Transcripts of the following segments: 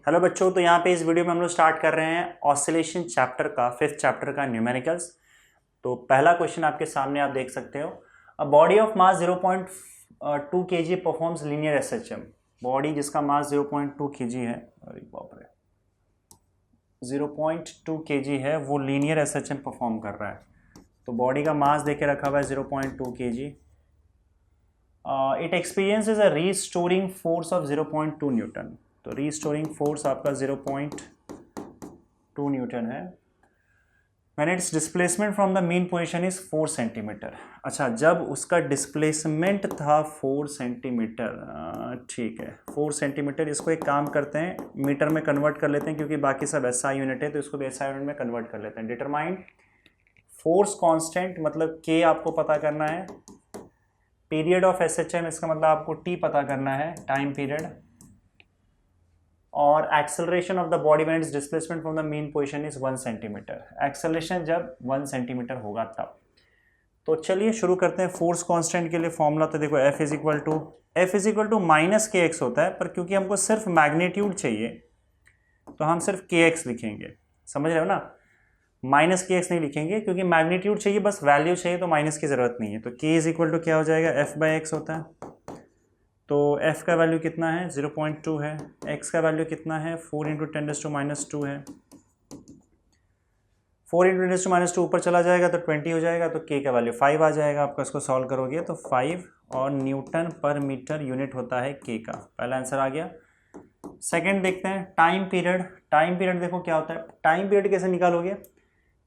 Hello बच्चों, तो यहाँ पे इस वीडियो में हम लोग स्टार्ट कर रहे हैं ऑसिलेशन चैप्टर का 5th चैप्टर का न्यूमेरिकल्स। तो पहला क्वेश्चन आपके सामने आप देख सकते हो। A body of mass 0.2 kg performs linear SHM. Body जिसका मास 0.2 kg है, अरे बाप रे, 0.2 kg है, वो लीनियर एसएचएम परफॉर्म कर रहा है। तो बॉडी का मास देके रखा हुआ है 0.2 kg। It experiences a restoring force of 0.2 Newton. तो रीस्टोरिंग फोर्स आपका 0.2 न्यूटन है। When it's displacement from the mean position is 4 centimetre. अच्छा, जब उसका डिस्प्लेसमेंट था 4 सेंटीमीटर, ठीक है 4 सेंटीमीटर। इसको एक काम करते हैं, मीटर में कन्वर्ट कर लेते हैं, क्योंकि बाकी सब एसआई यूनिट है, तो इसको भी एसआई यूनिट में कन्वर्ट कर लेते हैं। डिटरमाइन फोर्स कांस्टेंट, मतलब के आपको पता करना है। पीरियड ऑफ एसएचएम, इसका मतलब आपको टी पता करना है, टाइम पीरियड। और acceleration of the body when it's displacement from the mean position is 1 centimetre. Acceleration जब 1 सेंटीमीटर होगा तब। तो चलिए शुरू करते हैं। फोर्स कांस्टेंट के लिए फॉर्मूला तो देखो F is equal to minus k x होता है, पर क्योंकि हमको सिर्फ मैग्नीट्यूड चाहिए तो हम सिर्फ के एक्स लिखेंगे। समझ रहे हो ना, माइनस के एक्स नहीं लिखेंगे, क्योंकि मैग्नीट्यूड चाहिए, बस वैल्यू चाहिए, तो माइनस की जरूरत नहीं है। तो के इज इक्वल टू क्या हो जाएगा, F बाई एक्स होता है। तो f का वैल्यू कितना है, 0.2 है। x का वैल्यू कितना है, 4 इंटू 10⁻² है। 4 इंटू 10⁻² ऊपर चला जाएगा तो 20 हो जाएगा। तो k का वैल्यू 5 आ जाएगा आपका। इसको सॉल्व करोगे तो 5 और न्यूटन पर मीटर यूनिट होता है k का। पहला आंसर आ गया। सेकंड देखते हैं, टाइम पीरियड। टाइम पीरियड देखो क्या होता है। टाइम पीरियड कैसे निकालोगे,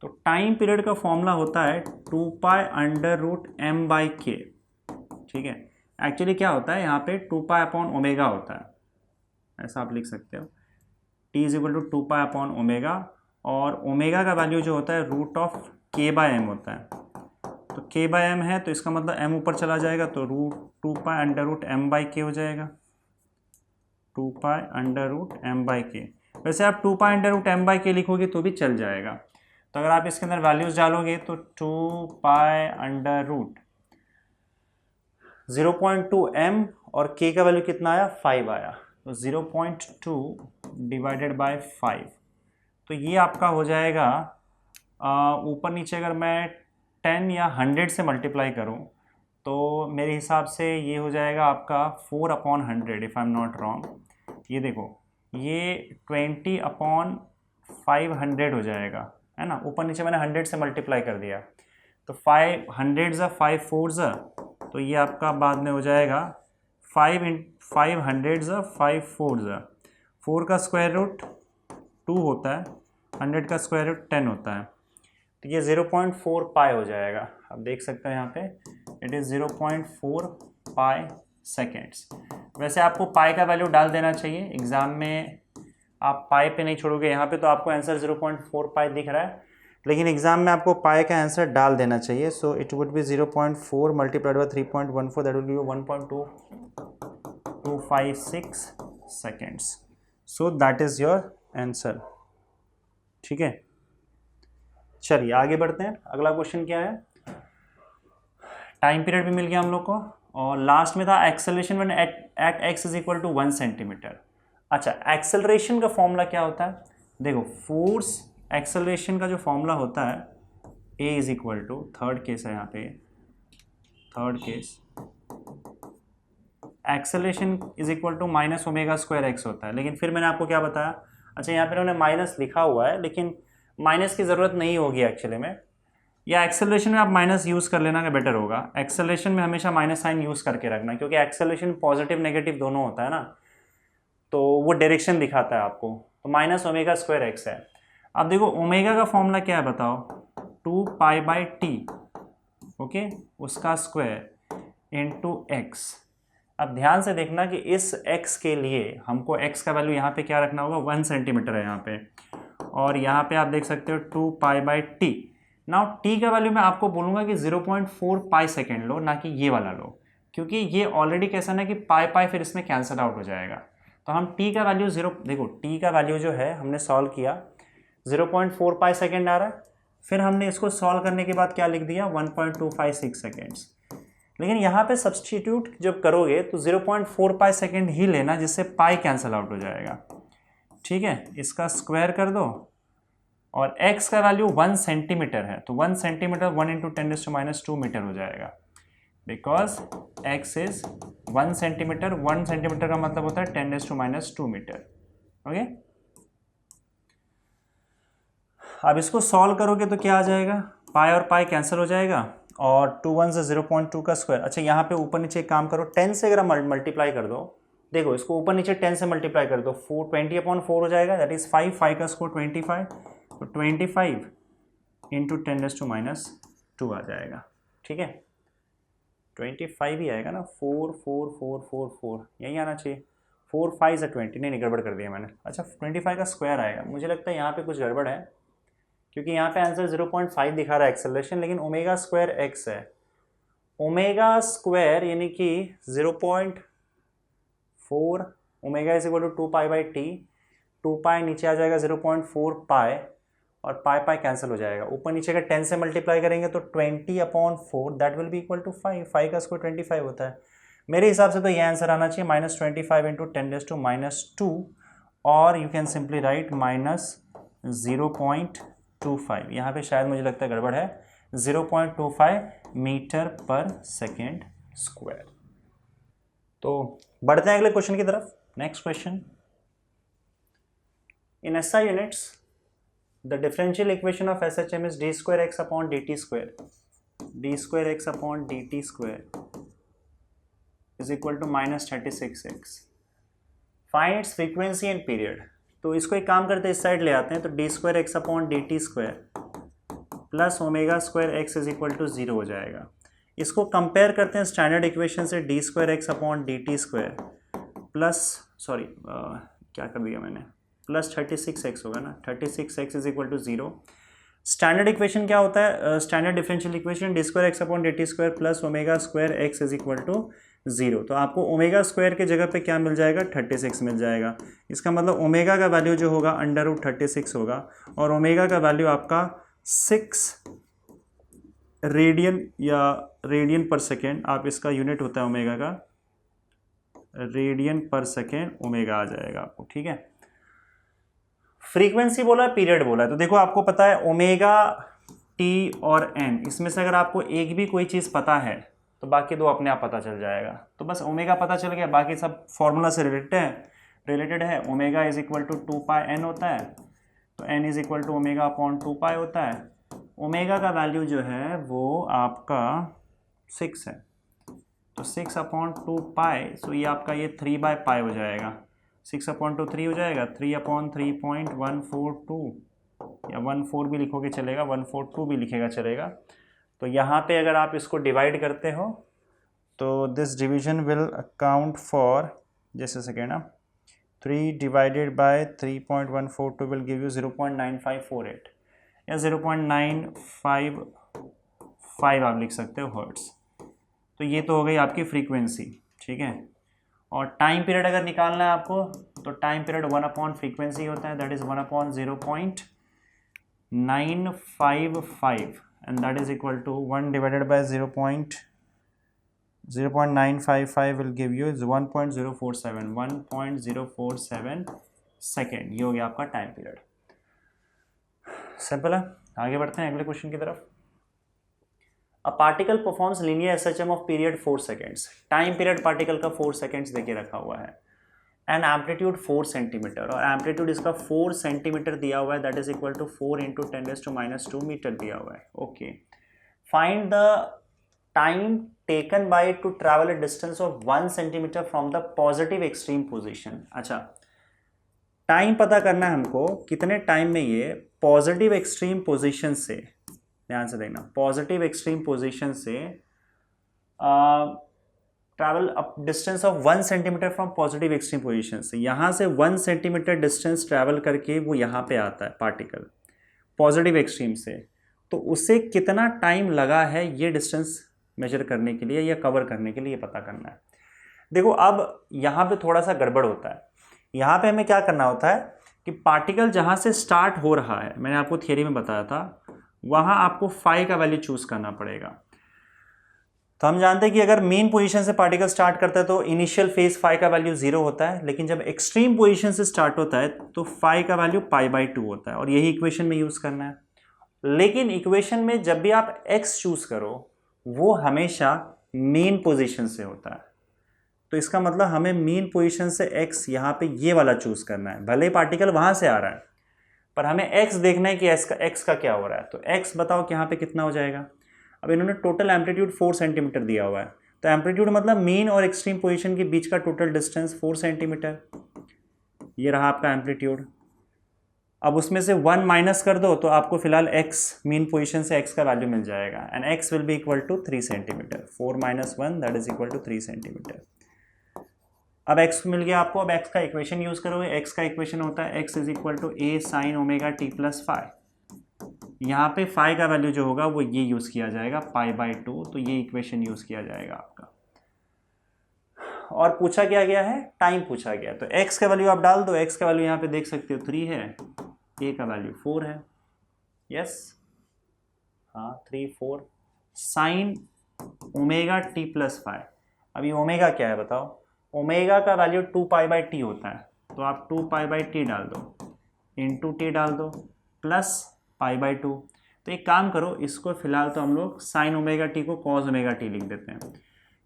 तो टाइम पीरियड का फॉर्मूला होता है 2π√m/k। ठीक है, एक्चुअली क्या होता है यहाँ पे 2π/ω होता है, ऐसा आप लिख सकते हो। t इज इक्वल टू 2π/ω, और ओमेगा का वैल्यू जो होता है √k/m होता है। तो k/m है, तो इसका मतलब m ऊपर चला जाएगा, तो √2π√m/k हो जाएगा। 2π√m/k। वैसे आप 2π√m/k लिखोगे तो भी चल जाएगा। तो अगर आप इसके अंदर वैल्यूज डालोगे तो 2π√0.2m और k का वैल्यू कितना आया, 5 आया। तो 0.2 डिवाइडेड बाय 5, तो ये आपका हो जाएगा, ऊपर नीचे अगर मैं 10 या 100 से मल्टीप्लाई करूं तो मेरे हिसाब से ये हो जाएगा आपका 4/100, if I am not wrong. ये देखो, ये 20/500 हो जाएगा, है ना। ऊपर नीचे मैंने 100 से मल्टीप्लाई कर दिया, तो 500 ज़ा 5 4 ज़ा, तो ये आपका बाद में हो जाएगा 500 ज़ा 5 4 ज़ा, 4 का स्क्वायर रूट 2 होता है, 100 का स्क्वायर रूट 10 होता है। तो ये 0.4 पाई हो जाएगा। आप देख सकते हो यहाँ पे इट इज़ 0.4 पाई सेकेंड्स। वैसे आपको पाई का वैल्यू डाल देना चाहिए एग्ज़ाम में, आप पाई पे नहीं छोड़ोगे। यहाँ पे तो आपको आंसर 0.4 पाई दिख रहा है, लेकिन एग्जाम में आपको पाई का आंसर डाल देना चाहिए। So it would be 0.4 multiplied by 3.14, that will B 1.2256 seconds. So that is your answer. ठीक है, चलिए आगे बढ़ते हैं। अगला क्वेश्चन क्या है, टाइम पीरियड भी मिल गया हम लोग को, और लास्ट में था acceleration when at x is equal to 1 centimetre. अच्छा, एक्सेलरेशन का फॉर्मूला क्या होता है, देखो फोर्स एक्सेलरेशन का जो फॉर्मूला होता है a is equal to, third case है यहाँ पे, third case, acceleration is equal to -ω² होता है। लेकिन फिर मैंने आपको क्या बताया, अच्छा यहाँ पे उन्होंने माइनस लिखा हुआ है, लेकिन माइनस की ज़रूरत नहीं होगी एक्चुअली में, या एक्सेलरेशन में आप माइनस यूज़ कर लेना का बेटर होगा। एक्सेलरेशन में हमेशा माइनस साइन यूज़ करके रखना, क्योंकि एक्सेलरेशन पॉजिटिव नेगेटिव दोनों होता है ना, तो वो डायरेक्शन दिखाता है आपको। तो -ω²x है। अब देखो ओमेगा का फॉर्मूला क्या है बताओ, 2π/t, ओके, उसका स्क्वायर इनटू x। अब ध्यान से देखना कि इस x के लिए हमको x का वैल्यू यहाँ पे क्या रखना होगा, 1 सेंटीमीटर है यहाँ पे, और यहाँ पे आप देख सकते हो 2π/t। नाउ t का वैल्यू मैं आपको बोलूँगा कि 0.4 पाई सेकेंड लो, ना कि ये वाला लो, क्योंकि ये ऑलरेडी कैसा ना कि पाई फिर इसमें कैंसल आउट हो जाएगा। तो हम t का वैल्यू देखो t का वैल्यू जो है हमने सॉल्व किया, 0.4 पाई सेकेंड आ रहा है। फिर हमने इसको सॉल्व करने के बाद क्या लिख दिया, 1.256 सेकेंड्स। लेकिन यहाँ पे सब्सटीट्यूट जब करोगे तो 0.4 पाई सेकेंड ही लेना, जिससे पाई कैंसल आउट हो जाएगा। ठीक है, इसका स्क्वायर कर दो और x का वैल्यू 1 सेंटीमीटर है, तो 1 सेंटीमीटर 1 इंटू 10⁻² मीटर हो जाएगा, because x is 1 centimetre, 1 centimetre का मतलब होता है 10⁻² मीटर। ओके, अब इसको सॉल्व करोगे तो क्या आ जाएगा, पाई और पाई कैंसिल हो जाएगा और 2 1 से 0.2 का स्क्वायर। अच्छा, यहाँ पे ऊपर नीचे एक काम करो, 10 से अगर मल्टीप्लाई कर दो, देखो इसको ऊपर नीचे 10 से मल्टीप्लाई कर दो, 20/4 हो जाएगा, दैट इज 5, 5 का स्क्वायर 25, तो 25 इंटू 10⁻² आ जाएगा। ठीक है, 25 ही आएगा ना, 4 4 4 4 4 यही आना चाहिए, 4 5 से 20, नहीं गड़बड़ कर दिया मैंने। अच्छा, 25 का स्क्वायर आएगा, मुझे लगता है यहाँ पे कुछ गड़बड़ है, क्योंकि यहाँ पे आंसर 0.5 दिखा रहा है एक्सेलरेशन, लेकिन ओमेगा स्क्वायर एक्स है, ओमेगा स्क्वायर यानी कि 0.4, omega is equal to 2π/t, 2π नीचे आ जाएगा 0.4π और पाई पाई कैंसिल हो जाएगा, ऊपर नीचे का 10 से मल्टीप्लाई करेंगे तो 20/4 that will be equal to 5, 5 का स्क्वायर 25 होता है। मेरे हिसाब से तो ये आंसर आना चाहिए -25 इंटू 10⁻², और यू कैन सिंपली राइट -0.25, यहाँ पे शायद मुझे लगता है गड़बड़ है, 0.25 मीटर पर सेकेंड स्क्वायर। तो बढ़ते हैं अगले क्वेश्चन की तरफ। Next question, in SI units the differential equation of SHM is d square x upon dt square, d square x upon dt square is equal to -36x, find its frequency and period। तो इसको एक काम करते हैं, इस side ले आते हैं, तो d square x upon dt square plus omega square x is equal to 0 हो जाएगा। इसको कंपेयर करते हैं स्टैंडर्ड इक्वेशन से, d square x upon dt square plus, sorry क्या कर दिया मैंने, प्लस 36x होगा ना, 36x is equal to 0। Standard equation क्या होता है, standard differential equation d square x upon dt square plus omega square x is equal to 0। तो आपको ओमेगा स्क्वायर के जगह पे क्या मिल जाएगा, 36 मिल जाएगा। इसका मतलब ओमेगा का वैल्यू जो होगा √36 होगा, और ओमेगा का वैल्यू आपका 6 रेडियन या रेडियन पर सेकेंड, आप इसका यूनिट होता है ओमेगा का, रेडियन पर सेकेंड ओमेगा आ जाएगा आपको। ठीक है, फ्रीक्वेंसी बोला, पीरियड बोला है, तो देखो आपको पता है ओमेगा टी और एन, इसमें से अगर आपको एक भी कोई चीज़ पता है तो बाकी दो अपने आप पता चल जाएगा। तो बस ओमेगा पता चल गया, बाकी सब फॉर्मूला से रिलेटेड है। Omega is equal to 2πn होता है, तो n is equal to omega upon 2π होता है। ओमेगा का वैल्यू जो है वो आपका 6 है, तो 6 अपॉन 2π, सो ये आपका ये 3/π हो जाएगा, 6 अपॉन 2 3 हो जाएगा, 3 अपॉन 3.142 या 14 भी लिखोगे चलेगा, 142 भी लिखेगा चलेगा। तो यहाँ पे अगर आप इसको डिवाइड करते हो तो this division will account for, जैसे सेकेंड ना, 3 divided by 3.142 will give you 0.9548 या 0.955 आप लिख सकते हो हर्ट्स। तो ये तो हो गई आपकी फ्रीक्वेंसी। ठीक है, और टाइम पीरियड अगर निकालना है आपको, तो टाइम पीरियड 1 अपॉन फ्रीक्वेंसी होता है, that is 1 upon 0.955 and that is equal to 1 divided by 0.955 will give you 1.047 second. ये हो गया आपका टाइम पीरियड। सिंपल है, आगे बढ़ते हैं अगले क्वेश्चन की तरफ। A particle performs linear SHM of period 4 seconds. Time period particle का 4 सेकेंड्स देके रखा हुआ है, एंड एम्पलीट्यूड 4 सेंटीमीटर, और एम्पलीट्यूड इसका 4 सेंटीमीटर दिया हुआ है, that is equal to 4 into 10⁻² metre दिया हुआ है। Okay, find the time taken by to travel a distance of 1 centimetre from the positive extreme position. अच्छा, टाइम पता करना है हमको, कितने टाइम में ये पॉजिटिव एक्सट्रीम पोजिशन से, ध्यान से देखना, पॉजिटिव एक्सट्रीम पोजीशन से travel up distance of 1 centimetre from positive extreme position से, यहाँ से 1 सेंटीमीटर डिस्टेंस ट्रैवल करके वो यहाँ पे आता है पार्टिकल पॉजिटिव एक्सट्रीम से, तो उसे कितना टाइम लगा है ये डिस्टेंस मेजर करने के लिए या कवर करने के लिए, ये पता करना है। देखो अब यहाँ पे थोड़ा सा गड़बड़ होता है, यहाँ पे हमें क्या करना होता है कि पार्टिकल जहाँ से स्टार्ट हो रहा है, मैंने आपको थियरी में बताया था, वहाँ आपको फाई का वैल्यू चूज करना पड़ेगा। तो हम जानते हैं कि अगर मेन पोजीशन से पार्टिकल स्टार्ट करता है तो इनिशियल फेज फाई का वैल्यू 0 होता है, लेकिन जब एक्सट्रीम पोजीशन से स्टार्ट होता है तो फाई का वैल्यू π/2 होता है, और यही इक्वेशन में यूज करना है। लेकिन इक्वेशन में जब भी आप x चूज करो वो हमेशा मेन पोजीशन से होता है, तो इसका मतलब हमें मेन पोजीशन से x यहाँ पे ये वाला चूज करना है। भले पार्टिकल वहां से आ रहा है पर हमें x देखना है कि x का क्या हो रहा है। तो x बताओ कि यहाँ पे कितना हो जाएगा। अब इन्होंने टोटल एम्पलीट्यूड 4 सेंटीमीटर दिया हुआ है, तो एम्पलीट्यूड मतलब मेन और एक्सट्रीम पोजीशन के बीच का टोटल डिस्टेंस 4 सेंटीमीटर। ये रहा आपका एम्पलीट्यूड। अब उसमें से 1 माइनस कर दो तो आपको फिलहाल x मेन पोजीशन से x का वैल्यू मिल जाएगा, and x will be equal to 3 centimetre. 4 - 1 that is equal to 3 centimetre. अब x मिल गया आपको। अब x का इक्वेशन यूज करोगे। x का इक्वेशन होता है x is equal to a sin omega t plus phi. यहाँ पे फाई का वैल्यू जो होगा वो ये यूज किया जाएगा π/2, तो ये इक्वेशन यूज किया जाएगा आपका। और पूछा क्या गया है, टाइम पूछा गया, तो x का वैल्यू आप डाल दो। x का वैल्यू यहाँ पे देख सकते हो 3 है, a का वैल्यू 4 है। यस, हाँ 3 4 sine omega t plus phi. अभी ओमेगा क्या है बताओ। ओमेगा का वैल्यू 2π/t होता है, तो आप 2π/t डाल दो, इंटू टी डाल दो, प्लस π/2। तो एक काम करो, इसको फिलहाल तो हम लोग साइन ओमेगा टी को कॉस ओमेगा टी लिख देते हैं,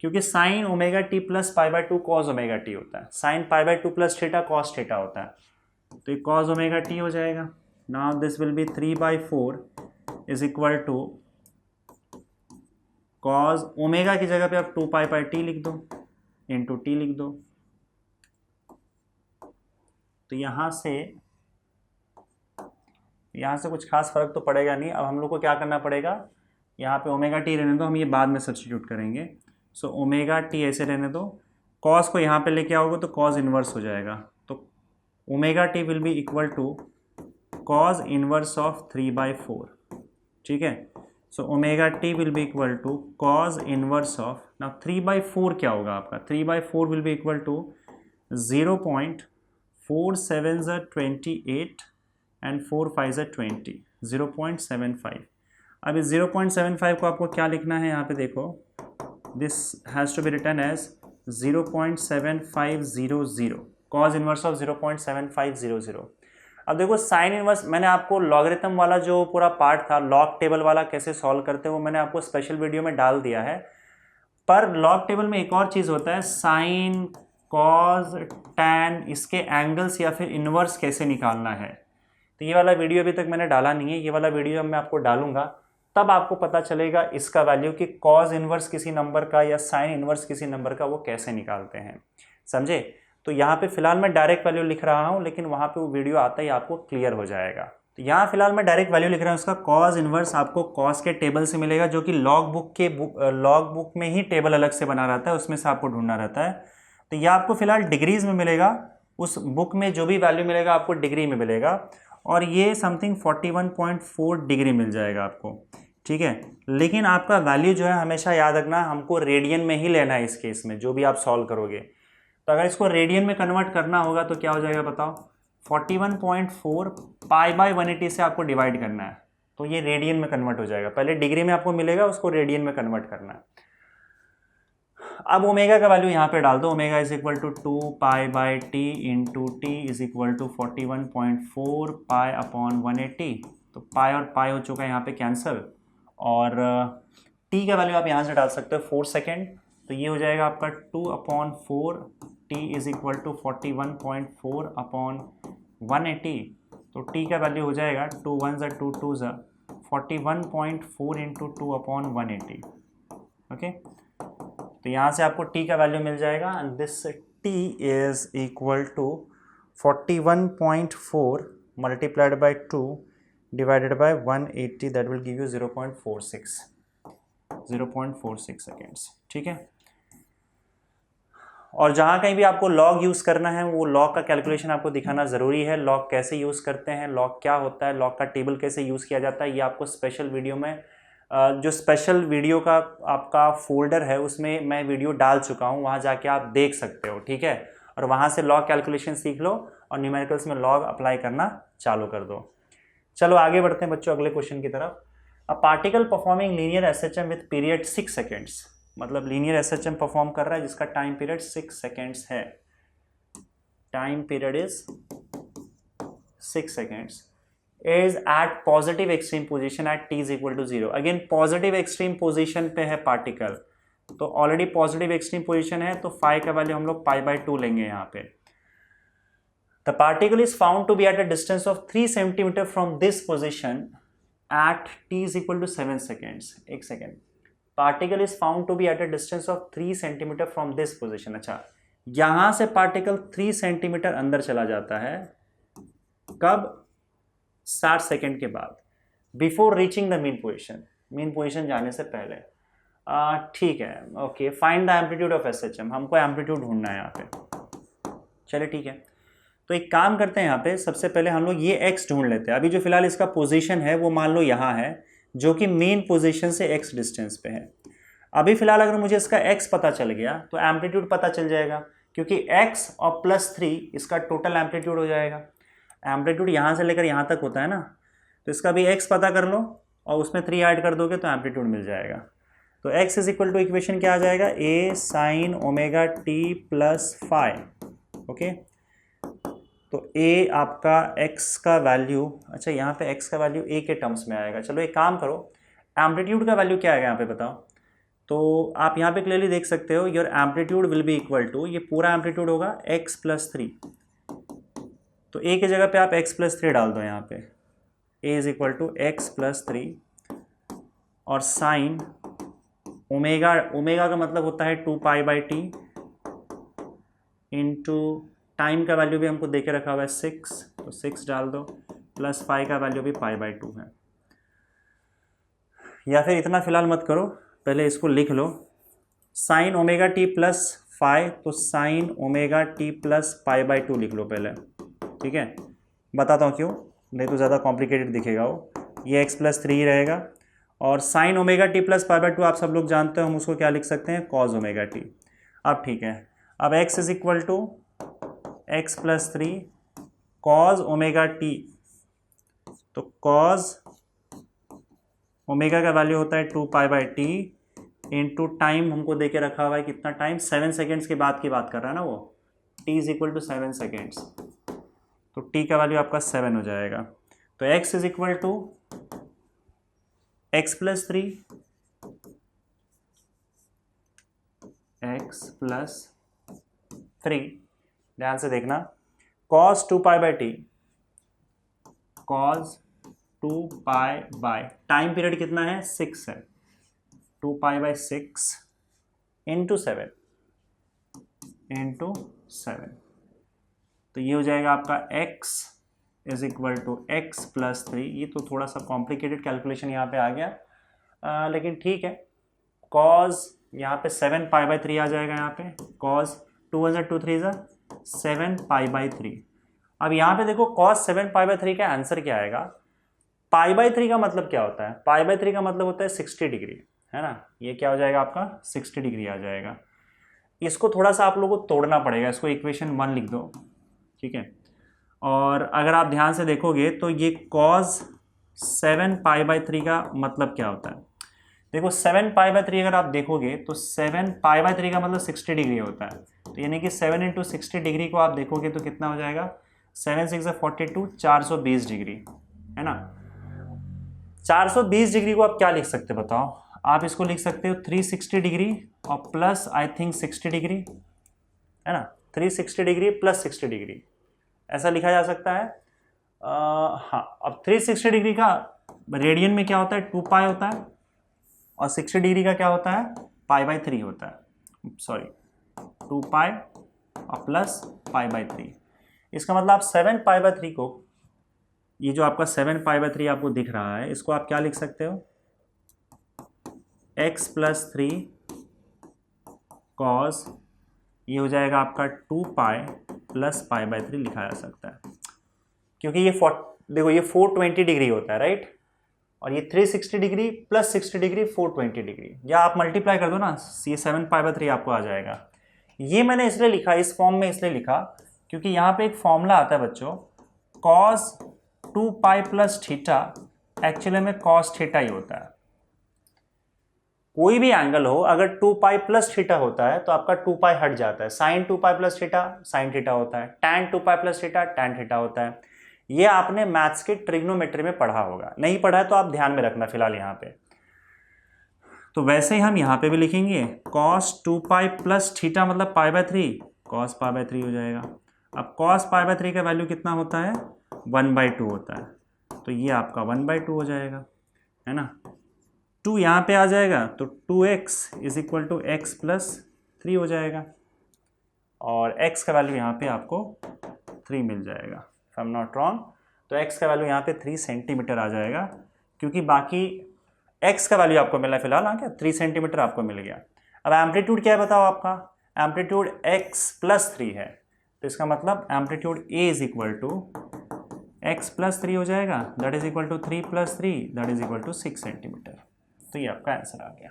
क्योंकि sine omega t plus π/2 cos omega t होता है। Sine π/2 plus theta cos theta होता है, तो ये कॉस ओमेगा टी हो जाएगा। Now this will be 3/4 is equal to cos omega की जगह पे आप 2π/t लिख दो, इंटू टी लिख दो। तो यहाँ से कुछ खास फर्क तो पड़ेगा नहीं। अब हम लोग को क्या करना पड़ेगा, यहाँ पे ओमेगा टी रहने दो, हम ये बाद में सब्स्टिट्यूट करेंगे। सो ओमेगा टी ऐसे रहने दो, कॉस को यहाँ पे लेके आओगे तो कॉस इन्वर्स हो जाएगा, तो omega t will be equal to cos inverse of 3/4। ठीक है, so omega t will be equal to cos inverse of, ना 3/4 क्या होगा आपका, 3/4 will be equal to 0.4728 and 4 5 20, 0.75। अब इस 0.75 को आपको क्या लिखना है, यहाँ पे देखो, this has to be written as 0.7500, cos inverse of 0.7500। अब देखो साइन इन्वर्स, मैंने आपको लॉगरिथम वाला जो पूरा पार्ट था, लॉग टेबल वाला कैसे सॉल्व करते हैं, वो मैंने आपको स्पेशल वीडियो में डाल दिया है। पर लॉग टेबल में एक और चीज़ होता है, साइन कॉज टैन, इसके एंगल्स या फिर इन्वर्स कैसे निकालना है। तो ये वाला वीडियो अभी तक मैंने डाला नहीं है, ये वाला वीडियो मैं आपको डालूंगा, तब आपको पता चलेगा इसका वैल्यू कि कॉज इन्वर्स किसी नंबर का या साइन इन्वर्स किसी नंबर का वो कैसे निकालते हैं, समझे। तो यहाँ पे फिलहाल मैं डायरेक्ट वैल्यू लिख रहा हूँ, लेकिन वहाँ पे वो वीडियो आता ही आपको क्लियर हो जाएगा। तो यहाँ फिलहाल मैं डायरेक्ट वैल्यू लिख रहा हूँ, उसका कॉज इन्वर्स आपको कॉज के टेबल से मिलेगा, जो कि लॉग बुक में ही टेबल अलग से बना रहता है, उसमें से आपको ढूंढना रहता है। तो यह आपको फिलहाल डिग्रीज में मिलेगा, उस बुक में जो भी वैल्यू मिलेगा आपको डिग्री में मिलेगा, और ये समथिंग 41.4 डिग्री मिल जाएगा आपको। ठीक है, लेकिन आपका वैल्यू जो है हमेशा याद रखना, हमको रेडियन में ही लेना है इस केस में, जो भी आप सॉल्व करोगे। तो अगर इसको रेडियन में कन्वर्ट करना होगा तो क्या हो जाएगा बताओ, 41.4 π/180 से आपको डिवाइड करना है, तो ये रेडियन में कन्वर्ट हो जाएगा। पहले डिग्री में आपको मिलेगा, उसको रेडियन में कन्वर्ट करना है। अब ओमेगा का वैल्यू यहाँ पे डाल दो, omega is equal to 2π/t into t is equal to 41.4 π/180। तो पाई और पाई हो चुका है यहाँ पे कैंसिल, और t का वैल्यू आप यहाँ से डाल सकते हो 4 सेकेंड, तो ये हो जाएगा आपका 2/4 t इज इक्वल टू 41.4/180। तो t का वैल्यू हो जाएगा 2 1 2 2 41.4 इंटू 2/180। ओके, तो यहाँ से आपको t का वैल्यू मिल जाएगा, and this t is equal to 41.4 multiplied by 2 divided by 180, that will give you 0.46 seconds. ठीक है, और जहाँ कहीं भी आपको लॉग यूज़ करना है, वो लॉग का कैलकुलेशन आपको दिखाना ज़रूरी है। लॉग कैसे यूज़ करते हैं, लॉग क्या होता है, लॉग का टेबल कैसे यूज़ किया जाता है, ये आपको स्पेशल वीडियो में, जो स्पेशल वीडियो का आपका फोल्डर है उसमें मैं वीडियो डाल चुका हूँ, वहाँ जाके आप देख सकते हो। ठीक है, और वहाँ से लॉग कैलकुलेशन सीख लो और न्यूमेरिकल्स में लॉग अप्लाई करना चालू कर दो। चलो आगे बढ़ते हैं बच्चों अगले क्वेश्चन की तरफ। A particle performing linear SHM with period 6 seconds मतलब लीनियर एसएचएम परफॉर्म कर रहा है जिसका टाइम पीरियड 6 सेकेंड्स है, time period is 6 seconds, is at positive extreme position at t is equal to 0. Again positive extreme position पे है particle, तो already positive extreme position है, तो फाई का वैल्यू हम लोग π/2 लेंगे यहाँ पे. The particle is found to be at a distance of 3 centimetre from this position at t is equal to 7 seconds. एक second, particle is found to be at a distance of 3 centimetre from this position. अच्छा, यहां से particle 3 centimetre अंदर चला जाता है, कब? 60 second के बाद, before reaching the mean position, mean position जाने से पहले. ठीक है, okay. Find the amplitude of SHM, हमको एम्पलीट्यूड ढूंढना है यहाँ पे. चलिए ठीक है, तो एक काम करते हैं, यहाँ पे सबसे पहले हम लोग ये x ढूंढ लेते हैं. अभी जो फिलहाल इसका पोजीशन है वो मान लो यहाँ है, जो कि मेन पोजीशन से x डिस्टेंस पे है. अभी फिलहाल अगर मुझे इसका x पता चल गया तो एम्पलीट्यूड पता चल जाएगा, क्योंकि x और +3 इसका टोटल एम्पलीट्यूड हो जाएगा. एम्पलीट्यूड यहाँ से लेकर यहाँ तक होता है ना, तो इसका भी x पता कर लो और उसमें 3 ऐड कर दोगे तो एम्पलीट्यूड मिल जाएगा. तो x is equal to equation क्या आ जाएगा, a sin omega t plus phi. Okay, तो a आपका x का वैल्यू, अच्छा यहाँ पे x का वैल्यू a के टर्म्स में आएगा. चलो एक काम करो, एम्पलीट्यूड का वैल्यू क्या आएगा यहाँ पे बताओ. तो आप यहाँ पे क्लियरली देख सकते हो, your amplitude will be equal to, ये पूरा एम्पलीट्यूड होगा x + 3. तो a की जगह पे आप x + 3 डाल दो यहाँ पे, a is equal to x + 3 और साइन ओमेगा, ओमेगा का मतलब होता है 2π/t इंटू टाइम का वैल्यू भी हमको दे के रखा हुआ है 6, तो 6 डाल दो, प्लस फाई का वैल्यू भी π/2 है. या फिर इतना फिलहाल मत करो, पहले इसको लिख लो, sine omega t plus phi, तो साइन ओमेगा टी प्लस π/2 लिख लो पहले. ठीक है, बताता हूँ क्यों, नहीं तो ज़्यादा कॉम्प्लिकेटेड दिखेगा वो. ये x + 3 रहेगा, और साइन ओमेगा टी प्लस π/2 आप सब लोग जानते हो, हम उसको क्या लिख सकते हैं, कॉज ओमेगा टी. अब ठीक है, अब x is equal to x + 3 cos omega t, तो कॉज ओमेगा का वैल्यू होता है 2π/t इंटू टाइम हमको दे के रखा हुआ है कितना टाइम, 7 सेकेंड्स के बाद की बात कर रहा है ना वो, t is equal to 7 seconds, तो t का वैल्यू आपका 7 हो जाएगा. तो x is equal to x + 3 x + 3, ध्यान से देखना, cos 2π/t, cos 2π, time period कितना है, 6 है, 2π/6 इंटू 7 इंटू 7, तो ये हो जाएगा आपका x is equal to x + 3. ये तो थोड़ा सा कॉम्प्लिकेटेड कैलकुलेशन यहाँ पे आ गया, लेकिन ठीक है. cos यहाँ पे 7π/3 आ जाएगा, यहाँ पे cos 2 × 2 3 7π/3. अब यहाँ पे देखो cos 7π/3 का आंसर क्या आएगा. π/3 का मतलब क्या होता है, π/3 का मतलब होता है 60 डिग्री, है ना. ये क्या हो जाएगा आपका 60 डिग्री आ जाएगा. इसको थोड़ा सा आप लोगों को तोड़ना पड़ेगा, इसको इक्वेशन 1 लिख दो. ठीक है, और अगर आप ध्यान से देखोगे तो ये cos 7π/3 का मतलब क्या होता है. देखो 7π/3 अगर आप देखोगे तो 7π/3 का मतलब 60 डिग्री होता है, तो यानी कि 7 × 60 डिग्री को आप देखोगे तो कितना हो जाएगा, 7 × 6 = 42, 420 डिग्री, है ना. 420 डिग्री को आप क्या लिख सकते हो बताओ, आप इसको लिख सकते हो 360 डिग्री और प्लस आई थिंक 60 डिग्री, है ना. 360 डिग्री प्लस 60 डिग्री, ऐसा लिखा जा सकता है. हाँ, अब 360 डिग्री का रेडियन में क्या होता है, 2π होता है, और 60 डिग्री का क्या होता है, π/3 होता है. सॉरी, 2π और प्लस π/3. इसका मतलब आप 7π/3 को, ये जो आपका 7π/3 आपको दिख रहा है, इसको आप क्या लिख सकते हो, x + 3 cos, ये हो जाएगा आपका 2π प्लस π/3 लिखा जा सकता है, क्योंकि ये देखो ये 420 डिग्री होता है, राइट, और ये 360 डिग्री प्लस 60 डिग्री 420 डिग्री, या आप मल्टीप्लाई कर दो ना, ये 7π/3 आपको आ जाएगा. ये मैंने इसलिए लिखा, इस फॉर्म में इसलिए लिखा क्योंकि यहाँ पे एक फॉर्मूला आता है बच्चों, cos 2π + थीटा, एक्चुअली में cos थीटा ही होता है. कोई भी एंगल हो, अगर 2 पाई प्लस थीटा होता है तो आपका 2 पाई हट जाता है, sine 2 pi plus theta sine theta होता है, tan 2 pi plus theta tan theta होता है। ये आपने मैथ्स के ट्रिग्नोमेट्री में पढ़ा होगा, नहीं पढ़ा है तो आप ध्यान में रखना फिलहाल यहाँ पे। तो वैसे ही हम यहाँ पे भी लिखेंगे cos 2 पाई प्लस थीटा मतलब pi by 3, cos pi by 3 हो जाएगा। अब cos पाई बाय 3 का वैल्यू कितना होता है, 1/2 होता है, तो ये आपका 1/2 हो जाएगा, है ना। 2 यहाँ पे आ जाएगा तो 2x is equal to x plus 3 हो जाएगा, और x का वैल्यू यहाँ पे आपको 3 मिल जाएगा, if I am not wrong. तो x का वैल्यू यहाँ पे 3 सेंटीमीटर आ जाएगा, क्योंकि बाकी x का वैल्यू आपको मिला फिलहाल, हाँ क्या 3 सेंटीमीटर आपको मिल गया। अब एम्पलीट्यूड क्या है बताओ, आपका एम्पलीट्यूड x प्लस 3 है, तो इसका मतलब amplitude a is equal to x plus 3 हो जाएगा, that is equal to 3 plus 3 that is equal to 6 centimetre. तो ये आपका आंसर आ गया।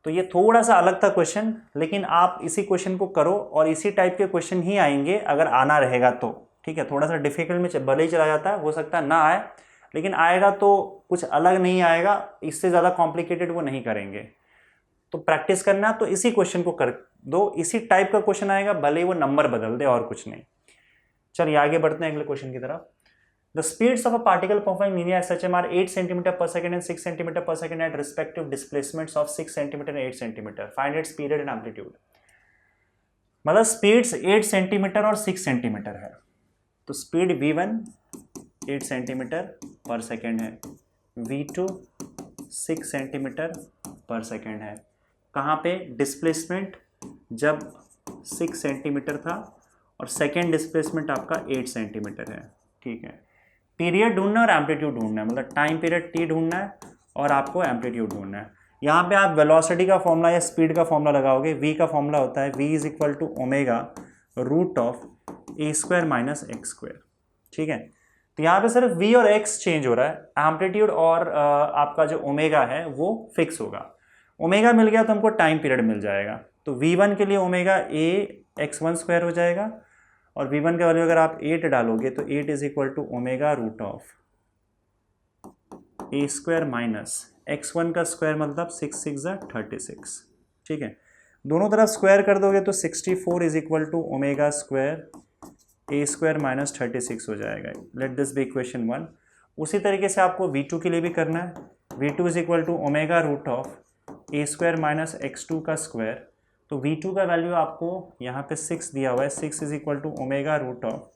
तो ये थोड़ा सा अलग था क्वेश्चन, लेकिन आप इसी क्वेश्चन को करो और इसी टाइप के क्वेश्चन ही आएंगे अगर आना रहेगा तो, ठीक है। थोड़ा सा डिफिकल्ट में भले ही चला जाता है, हो सकता है ना आए, लेकिन आएगा तो कुछ अलग नहीं आएगा, इससे ज़्यादा कॉम्प्लिकेटेड वो नहीं करेंगे। तो प्रैक्टिस करना, तो इसी क्वेश्चन को कर दो, इसी टाइप का क्वेश्चन आएगा, भले ही वो नंबर बदल दे और कुछ नहीं। चलिए आगे बढ़ते हैं अगले क्वेश्चन की तरफ। The speeds of a particle performing linear SHM are 8 cm per second and 6 cm per second at respective displacements of 6 cm and 8 cm. Find its period and amplitude. मतलब स्पीड्स 8 सेंटीमीटर और 6 centimetre है, तो speed v1 8 centimetre पर second है, v2 6 centimetre पर second है। कहाँ पे डिस्प्लेसमेंट, जब 6 सेंटीमीटर था, और सेकेंड डिस्प्लेसमेंट आपका 8 सेंटीमीटर है, ठीक है। पीरियड ढूंढना और एम्पलीट्यूड ढूंढना है, मतलब टाइम पीरियड t ढूंढना है और आपको एम्पलीट्यूड ढूंढना है। यहाँ पे आप वेलोसिटी का फॉर्मूला या स्पीड का फॉर्मूला लगाओगे, v का फॉर्मूला होता है v is equal to omega root of a square minus x square, ठीक है। तो यहाँ पे सिर्फ v और x चेंज हो रहा है, एम्पलीट्यूड और आपका जो ओमेगा है वो फिक्स होगा। ओमेगा मिल गया तो हमको टाइम पीरियड मिल जाएगा, तो v1 के लिए ओमेगा a x1 स्क्वायर हो जाएगा, और v1 का वैल्यू अगर आप 8 डालोगे तो 8 is equal to omega root of a square minus x1 का स्क्वायर मतलब 6 6 36, ठीक है। दोनों तरफ स्क्वायर कर दोगे तो 64 is equal to omega square a square minus 36 हो जाएगा। Let this be equation 1। उसी तरीके से आपको v2 के लिए भी करना है, v2 is equal to omega root of a square minus x2 का स्क्वायर, तो v2 का वैल्यू आपको यहाँ पे 6 दिया हुआ है, 6 is equal to omega root of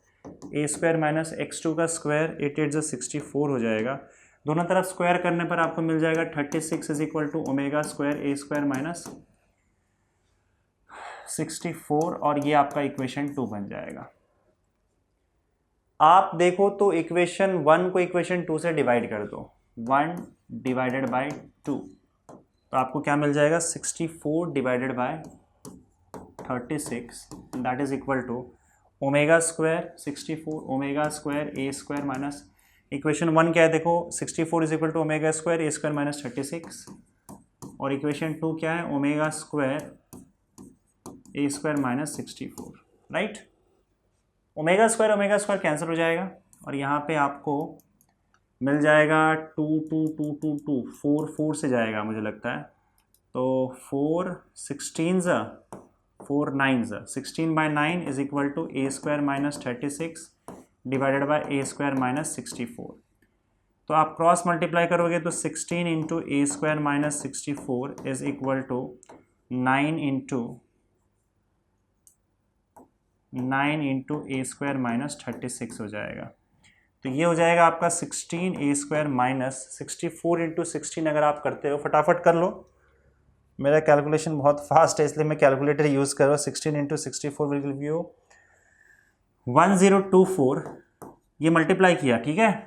a square minus x2 का स्क्वायर, 8 8 64 हो जाएगा। दोनों तरफ स्क्वायर करने पर आपको मिल जाएगा 36 is equal to omega square a square minus 64, और ये आपका इक्वेशन 2 बन जाएगा। आप देखो तो इक्वेशन 1 को इक्वेशन 2 से डिवाइड कर दो, 1 डिवाइडेड बाई 2, तो आपको क्या मिल जाएगा 64 divided by 36 that is equal to omega square 64 omega square a square minus, equation 1 क्या है देखो, 64 is equal to omega square a square minus 36, और इक्वेशन 2 क्या है omega square a square minus 64, right. Omega square cancel हो जाएगा, और यहाँ पे आपको मिल जाएगा 2 2 2 2 2 4 4 से जाएगा मुझे लगता है, तो 4 16 4 9 16 by 9 is equal to A square minus 36 divided by a square minus 64। तो आप क्रॉस मल्टीप्लाई करोगे तो 16 into a square minus 64 is equal to 9 into a square minus 36 हो जाएगा। तो ये हो जाएगा आपका 16 ए स्क्वायर माइनस 64 इंटू 16, अगर आप करते हो फटाफट कर लो, मेरा कैलकुलेशन बहुत फास्ट है इसलिए मैं कैलकुलेटर यूज़ कर रहा हूँ। 16 इंटू 64 विल गिव यू 1024, ये मल्टीप्लाई किया, ठीक है।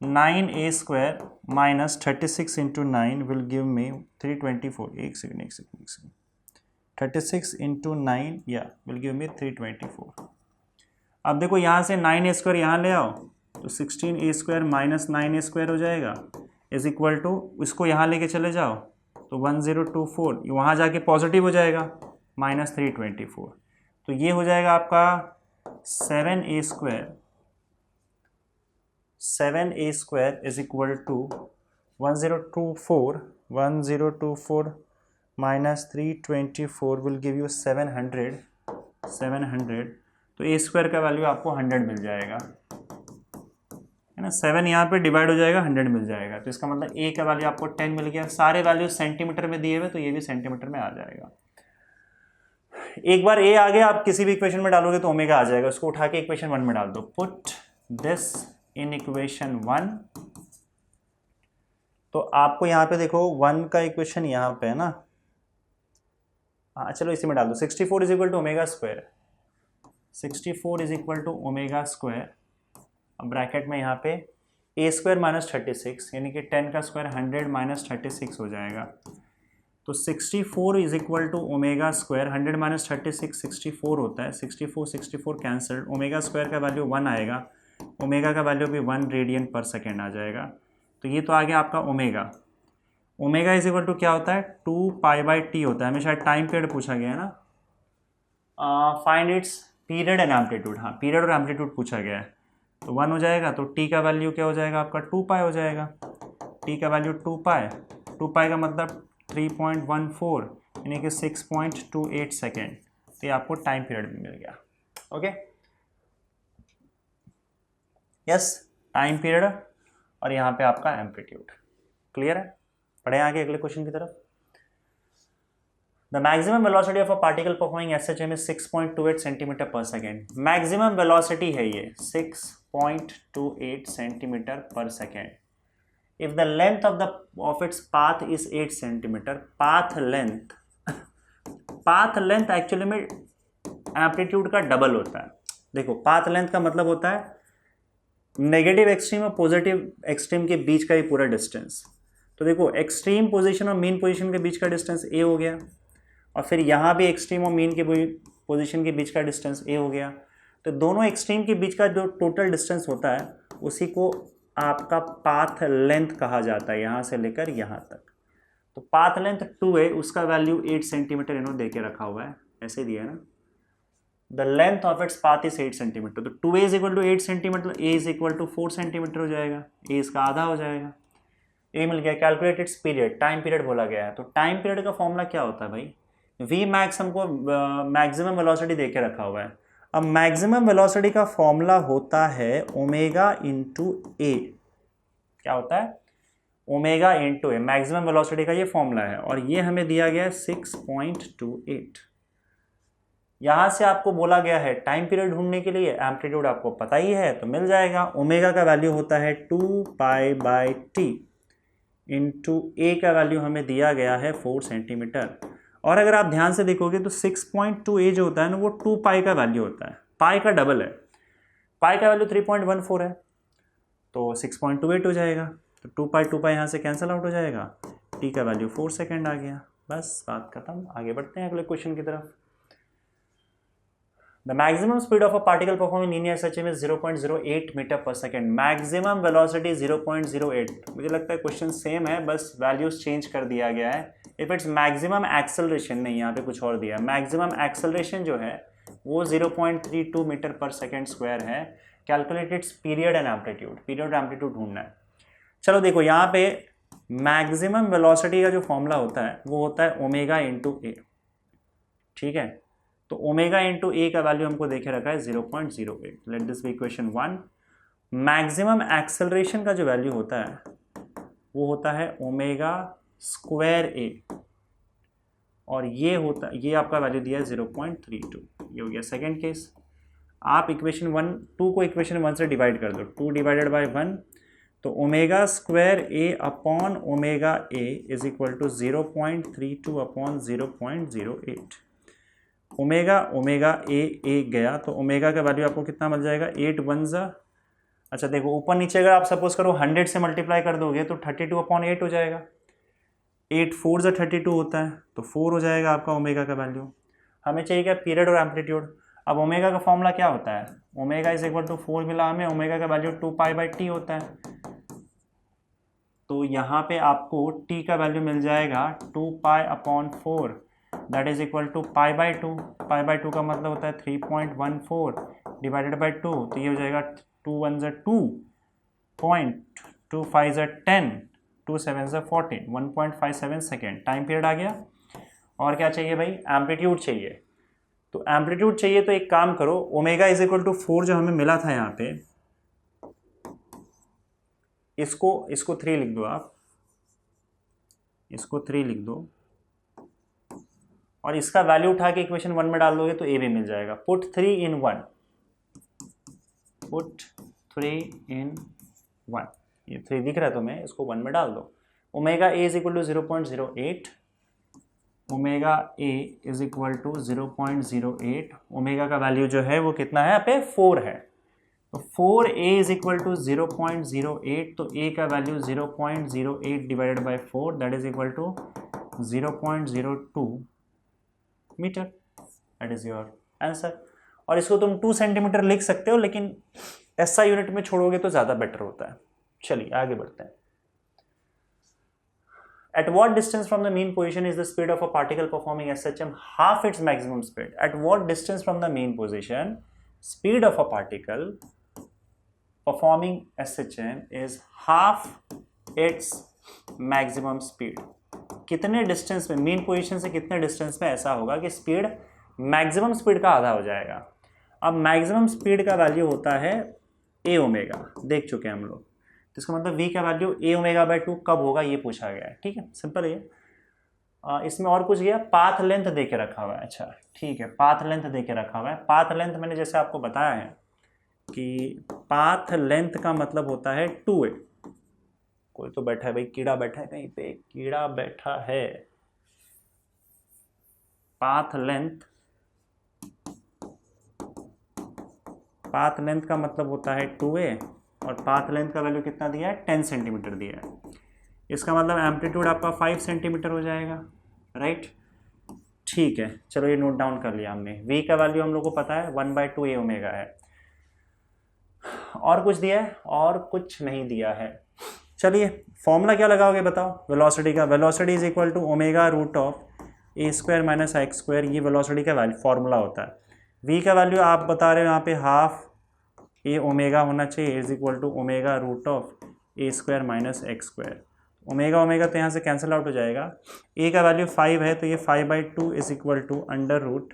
9 a square minus 36 into 9 will give me 324, एक सेकेंड 36 इंटू 9 या विल गिव मी 324। अब देखो यहाँ से 9 ए स्क्वायर यहाँ ले आओ तो 16 ए स्क्वायर माइनस 9 ए स्क्वायर हो जाएगा इज इक्वल टू, इसको यहाँ लेके चले जाओ तो 1024, वहाँ जाके पॉजिटिव हो जाएगा माइनस 324, तो ये हो जाएगा आपका 7 a square is equal to 1024 1024 minus 324 will give you 700 तो ए स्क्वायर का वैल्यू आपको 100 मिल जाएगा, है ना। 7 यहाँ पे डिवाइड हो जाएगा, 100 मिल जाएगा, तो इसका मतलब ए का वैल्यू आपको 10 मिल गया। सारे वैल्यू सेंटीमीटर में दिए हुए, तो ये भी सेंटीमीटर में आ जाएगा। एक बार ए आ गया, आप किसी भी इक्वेशन में डालोगे तो ओमेगा आ जाएगा, उसको उठा के इक्वेशन 1 में डाल दो। पुट दिस इन इक्वेशन 1, तो आपको यहाँ पे देखो 1 का इक्वेशन यहाँ पे है ना, हाँ चलो इसी में डाल दो। 64 is equal to omega square, 64 is equal to omega square, अब ब्रैकेट में यहाँ पे ए स्क्वायर माइनस 36 यानी कि 10 का स्क्वायर 100 माइनस 36 हो जाएगा। तो 64 is equal to omega square, 100 minus 36 64 होता है, 64 कैंसल्ड, ओमेगा स्क्वायर का वैल्यू 1 आएगा, ओमेगा का वैल्यू भी 1 रेडियन पर सेकेंड आ जाएगा। तो ये तो आ गया आपका omega. Omega is equal to क्या होता है, 2 पाई बाई टी होता है, हमेशा टाइम पीरियड पूछा गया है ना। Find its period and amplitude, हाँ पीरियड और एम्पलीट्यूड पूछा गया है, तो 1 हो जाएगा। तो टी का वैल्यू क्या हो जाएगा आपका, 2 पाई हो जाएगा। टी का वैल्यू 2 पाई का मतलब 3.14 यानी कि 6.28 सेकेंड, तो ये आपको टाइम पीरियड भी मिल गया। ओके यस, टाइम पीरियड और यहाँ पे आपका एम्पलीट्यूड। क्लियर है, पढ़े आगे अगले क्वेश्चन की तरफ। The maximum velocity of a particle performing SHM is 6.28 centimetre पर सेकेंड। मैक्सिमम वेलोसिटी है ये 6.28 सेंटीमीटर पर second. If the length of its path is 8 centimetre, path length actually में एम्पलीट्यूड का डबल होता है। देखो पाथ लेंथ का मतलब होता है नेगेटिव एक्सट्रीम और पॉजिटिव एक्सट्रीम के बीच का ही पूरा डिस्टेंस। तो देखो एक्सट्रीम पोजीशन और मीन पोजीशन के बीच का डिस्टेंस ए हो गया, और फिर यहाँ भी एक्सट्रीम और मीन के पोजीशन के बीच का डिस्टेंस ए हो गया। तो दोनों एक्सट्रीम के बीच का जो टोटल डिस्टेंस होता है उसी को आपका पाथ लेंथ कहा जाता है, यहाँ से लेकर यहाँ तक। तो पाथ लेंथ 2 है, उसका वैल्यू 8 सेंटीमीटर इन्होंने दे के रखा हुआ है, ऐसे दिया है ना। The length of its path is 8 centimetre, तो 2a is equal to 8 centimetre, a is equal to 4 centimetre हो जाएगा, ए इसका आधा हो जाएगा। ए मिल गया। Calculate its period, time period बोला गया है, तो टाइम पीरियड का फॉर्मूला क्या होता है भाई, वी मैक्स हमको मैक्सिमम वेलोसिटी दे के रखा हुआ है। अब मैक्सिमम वेलोसिटी का फॉर्मूला होता है ओमेगा इंटू ए। क्या होता है, ओमेगा इंटू ए, मैक्सिमम वेलोसिटी का ये फॉर्मूला है, और ये हमें दिया गया है 6.28। यहां से आपको बोला गया है टाइम पीरियड ढूंढने के लिए, एम्पलीट्यूड आपको पता ही है तो मिल जाएगा। ओमेगा का वैल्यू होता है 2 पाई बाई टी, इंटू ए का वैल्यू हमें दिया गया है 4 सेंटीमीटर। और अगर आप ध्यान से देखोगे तो 6.2a जो होता है ना वो 2 पाई का वैल्यू होता है, पाई का डबल है, पाई का वैल्यू 3.14 है, तो 6.28 हो जाएगा। तो 2 पाई यहाँ से कैंसिल आउट हो जाएगा, टी का वैल्यू 4 सेकेंड आ गया, बस बात खत्म। आगे बढ़ते हैं अगले क्वेश्चन की तरफ। The maximum speed of a particle performing linear SHM is 0.08 metre per second. Maximum velocity 0.08। मुझे लगता है क्वेश्चन सेम है, बस वैल्यूज चेंज कर दिया गया है। इफ इट्स मैक्सिमम एक्सेलरेशन, नहीं यहाँ पे कुछ और दिया है, मैक्सिमम एक्सेलरेशन जो है वो 0.32 मीटर पर सेकेंड स्क्वायर है। Calculate its period and amplitude, period amplitude ढूंढना है। चलो देखो यहाँ पे मैक्सिमम वेलोसिटी का जो फॉर्मूला होता है वो होता है ओमेगा इंटू ए, ठीक है। तो ओमेगा इंटू ए का वैल्यू हमको देखे रखा है 0.08। Let this be equation 1। Maximum acceleration का जो वैल्यू होता है वो होता है ओमेगा स्क्वायर ए, और ये आपका वैल्यू दिया है 0.32। ये हो गया सेकेंड केस। आप इक्वेशन 2 को इक्वेशन 1 से डिवाइड कर दो, 2 डिवाइडेड बाई 1, तो omega square a upon omega a is equal to 0.32 upon 0.08। Omega a गया, तो ओमेगा का वैल्यू आपको कितना मिल जाएगा, 8 1 जा, अच्छा देखो ऊपर नीचे अगर आप सपोज करो 100 से मल्टीप्लाई कर दोगे तो 32 अपॉन 8 हो जाएगा। 8 4 जा 32 होता है, तो 4 हो जाएगा आपका ओमेगा का वैल्यू। हमें चाहिए क्या, पीरियड और एम्पलीट्यूड। अब ओमेगा का फॉर्मूला क्या होता है, ओमेगा इज इक्वल टू 4 मिला हमें, ओमेगा का वैल्यू 2 पाई बाई टी होता है, तो यहाँ पे आपको टी का वैल्यू मिल जाएगा 2 pi upon 4, that is equal to pi by 2। Pi by 2 का मतलब होता है 3.14 डिवाइडेड बाई 2, तो ये हो जाएगा 2 1 जा 2, 2 5 जा 10, 2 7 से 14, 1.57 सेकेंड टाइम पीरियड आ गया। और क्या चाहिए भाई, एम्पलीट्यूड चाहिए। तो एम्पलीट्यूड चाहिए तो एक काम करो, ओमेगा इज इक्वल टू 4 जो हमें मिला था यहाँ पे, इसको 3 लिख दो आप, इसको 3 लिख दो और इसका वैल्यू उठा के इक्वेशन 1 में डाल दोगे तो ए भी मिल जाएगा। पुट 3 in 1, पुट 3 in 1, ये 3 दिख रहा है तुम्हें, इसको 1 में डाल दो। Omega a is equal to 0.08, omega a is equal to 0.08, omega का वैल्यू जो है वो कितना है यहाँ पे 4 है, तो 4a इज इक्वल टू 0.08, तो a का value 0.08 divided by 4 that is equal to 0.02 metre, that is your answer. और इसको तुम 2 सेंटीमीटर लिख सकते हो, लेकिन ऐसा यूनिट में छोड़ोगे तो ज़्यादा बेटर होता है। चलिए आगे बढ़ते हैं। At what distance from the mean position is the speed of a particle performing SHM half its maximum speed? At what distance from the mean position, speed of a particle performing SHM is half its maximum speed? कितने distance में, mean position से कितने distance में ऐसा होगा कि speed maximum speed का आधा हो जाएगा। अब मैक्सिमम स्पीड का वैल्यू होता है ए ओमेगा, देख चुके हैं हम लोग, तो इसका मतलब v का वैल्यू ए ओमेगा बाई 2 कब होगा ये पूछा गया है। ठीक है, सिंपल है। इसमें और कुछ गया, पाथ लेंथ दे के रखा हुआ है। अच्छा ठीक है, पाथ लेंथ दे के रखा हुआ है। पाथ लेंथ मैंने जैसे आपको बताया है कि पाथ लेंथ का मतलब होता है 2a। कोई तो बैठा है भाई, कीड़ा बैठा है कहीं पे, कीड़ा बैठा है। पाथ लेंथ का मतलब होता है 2a, और पाथ लेंथ का वैल्यू कितना दिया है, 10 सेंटीमीटर दिया है। इसका मतलब एम्पलीट्यूड आपका 5 सेंटीमीटर हो जाएगा, राइट। ठीक है, चलो ये नोट डाउन कर लिया हमने। v का वैल्यू हम लोग को पता है 1/2 a ओमेगा है। और कुछ दिया है, और कुछ नहीं दिया है। चलिए फॉर्मूला क्या लगाओगे बताओ वेलोसिटी का। Velocity is equal to omega root of a square minus x square, ये वेलोसिटी का फॉर्मूला होता है। v का वैल्यू आप बता रहे हो यहाँ पे हाफ ए ओमेगा होना चाहिए, is equal to omega root of a square minus x square. Omega omega तो यहाँ से कैंसिल आउट हो जाएगा। ए का वैल्यू 5 है, तो ये 5/2 is equal to under root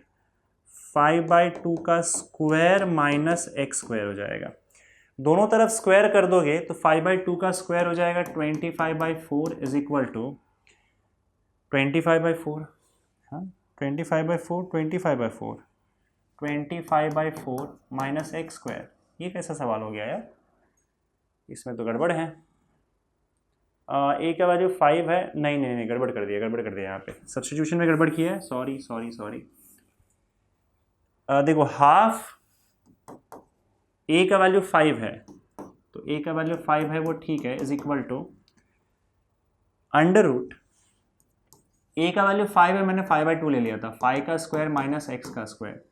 5/2 का स्क्वायर माइनस एक्स स्क्वायर हो जाएगा। दोनों तरफ स्क्वायर कर दोगे तो 5/2 का स्क्वायर हो जाएगा 25/4 इज इक्वल टू 25/4, हाँ 25/4 माइनस एक्स स्क्वायर। ये कैसा सवाल हो गया यार, इसमें तो गड़बड़ है। ए का वैल्यू 5 है, नहीं गड़बड़ कर दिया यहाँ पे, सब्स्टिट्यूशन में गड़बड़ किया है, सॉरी। देखो हाफ ए का वैल्यू 5 है, तो ए का वैल्यू 5 है वो ठीक है, is equal to under root a का वैल्यू 5 है, मैंने 5/2 ले लिया था, 5 का स्क्वायर माइनस एक्स का स्क्वायर,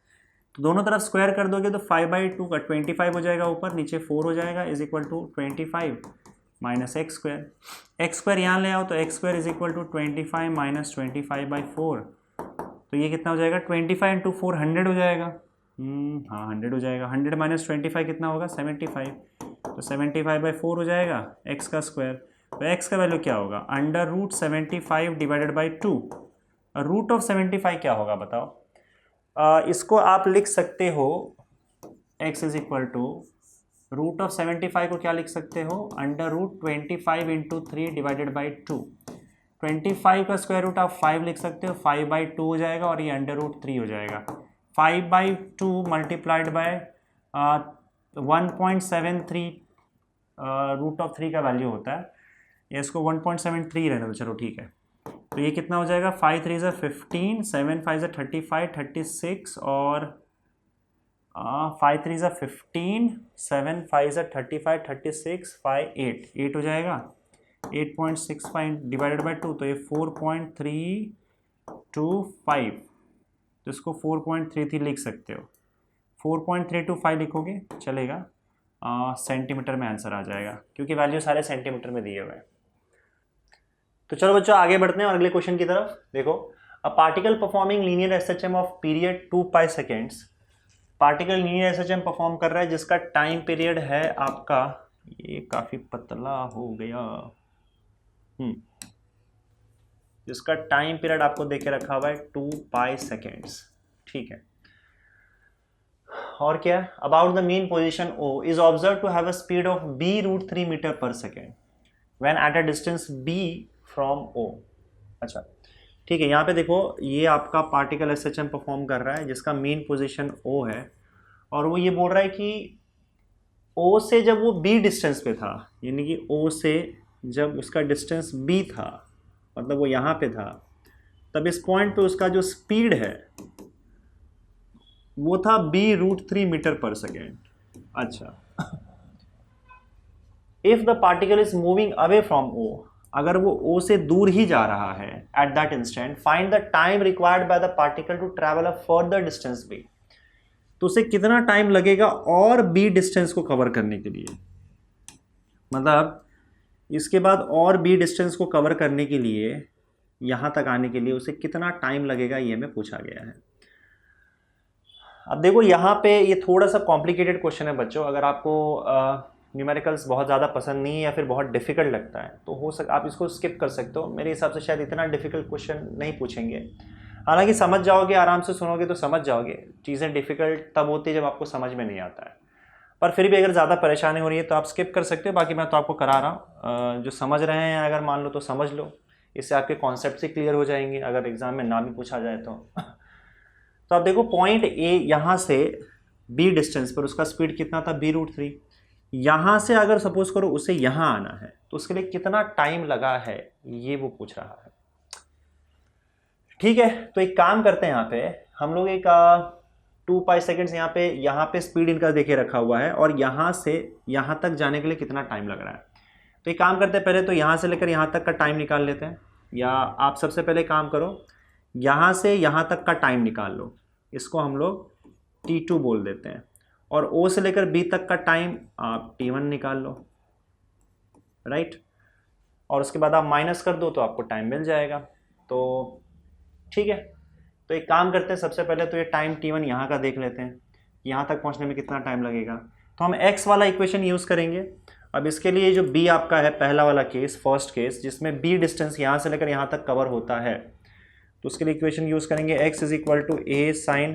तो दोनों तरफ स्क्वायर कर दोगे तो 5/2 का 25 हो जाएगा, ऊपर नीचे 4 हो जाएगा, is equal to 25 minus x square. X square यहाँ ले आओ तो x square is equal to 25 minus 25/4, तो ये कितना हो जाएगा 25 इंटू 4 100 हो जाएगा। हाँ 100 हो जाएगा। 100 माइनस 25 कितना होगा 75, तो 75/4 हो जाएगा एक्स का स्क्वायर। तो एक्स का वैल्यू क्या होगा under root 75 divided by 2। Root of 75 क्या होगा बताओ। इसको आप लिख सकते हो x is equal to root of 75 को क्या लिख सकते हो under root 25 into 3 divided by 2। 25 का स्क्वायर रूट आप 5 लिख सकते हो, 5/2 हो जाएगा और ये अंडर रूट 3 हो जाएगा। 5/2 मल्टीप्लाइड बाय 1.73 रूट ऑफ 3 का वैल्यू होता है, ये इसको 1.73 रहने दो, चलो ठीक है। तो ये कितना हो जाएगा 5 3 ज़ा 15, 7 5 ज़ा 35, 36 और 5 3 ज़ा 15, 7 5 ज़ा 35, 36, 5 8 हो जाएगा। 8.65 डिवाइडेड बाई 2, तो ये 4.325, तो इसको 4.33 लिख सकते हो। 4.325 लिखोगे चलेगा, सेंटीमीटर में आंसर आ जाएगा क्योंकि वैल्यू सारे सेंटीमीटर में दिए हुए हैं। तो चलो बच्चों आगे बढ़ते हैं और अगले क्वेश्चन की तरफ। देखो, a particle performing linear SHM of period 2 pi seconds, particle linear SHM perform कर रहा है जिसका टाइम पीरियड है आपका, ये काफ़ी पतला हो गया, जिसका टाइम पीरियड आपको देके रखा हुआ है 2 पाई सेकेंड्स, ठीक है। और क्या, about the mean position O is observe to have a speed of b√3 metre per second when at a distance b from O। अच्छा ठीक है, यहाँ पे देखो ये आपका पार्टिकल SHM परफॉर्म कर रहा है जिसका मेन पोजीशन O है, और वो ये बोल रहा है कि O से जब वो B डिस्टेंस पे था, यानी कि O से जब उसका डिस्टेंस B था, मतलब वो यहाँ पे था, तब इस पॉइंट पे उसका जो स्पीड है वो था b√3 मीटर पर सेकेंड। अच्छा, if the particle is moving away from O, अगर वो O से दूर ही जा रहा है at that instant, find the time required by the particle to travel a further distance b। तो उसे कितना टाइम लगेगा और b डिस्टेंस को कवर करने के लिए, मतलब इसके बाद और b डिस्टेंस को कवर करने के लिए, यहां तक आने के लिए उसे कितना टाइम लगेगा, ये हमें पूछा गया है। अब देखो यहाँ पे ये थोड़ा सा कॉम्प्लिकेटेड क्वेश्चन है बच्चों, अगर आपको न्यूमेरिकल्स बहुत ज़्यादा पसंद नहीं है या फिर बहुत डिफिकल्ट लगता है तो आप इसको स्किप कर सकते हो। मेरे हिसाब से शायद इतना डिफिकल्ट क्वेश्चन नहीं पूछेंगे, हालांकि समझ जाओगे, आराम से सुनोगे तो समझ जाओगे। चीज़ें डिफिकल्ट तब होती है जब आपको समझ में नहीं आता है, पर फिर भी अगर ज़्यादा परेशानी हो रही है तो आप स्किप कर सकते हो। बाकी मैं तो आपको करा रहा हूँ, जो समझ रहे हैं अगर मान लो तो समझ लो, इससे आपके कॉन्सेप्ट ही क्लियर हो जाएंगे अगर एग्जाम में ना भी पूछा जाए तो। तो आप देखो पॉइंट A यहाँ से B डिस्टेंस पर उसका स्पीड कितना था b√3, यहाँ से अगर सपोज करो उसे यहाँ आना है तो उसके लिए कितना टाइम लगा है ये वो पूछ रहा है। ठीक है, तो एक काम करते हैं, यहाँ पे हम लोग एक 2 पाई सेकेंड्स यहाँ पे स्पीड इनका देखे रखा हुआ है और यहाँ से यहाँ तक जाने के लिए कितना टाइम लग रहा है। तो एक काम करते हैं, पहले तो यहाँ से लेकर यहाँ तक का टाइम निकाल लेते हैं, या आप सबसे पहले काम करो यहाँ से यहाँ तक का टाइम निकाल लो, इसको हम लोग t2 बोल देते हैं, और O से लेकर B तक का टाइम आप t1 निकाल लो, राइट। और उसके बाद आप माइनस कर दो तो आपको टाइम मिल जाएगा। तो ठीक है, तो एक काम करते हैं, सबसे पहले तो ये टाइम t1 यहाँ का देख लेते हैं, यहाँ तक पहुँचने में कितना टाइम लगेगा। तो हम x वाला इक्वेशन यूज़ करेंगे। अब इसके लिए जो b आपका है पहला वाला केस, फर्स्ट केस, जिसमें b डिस्टेंस यहाँ से लेकर यहाँ तक कवर होता है, तो उसके लिए इक्वेशन यूज़ करेंगे x is equal to a sine.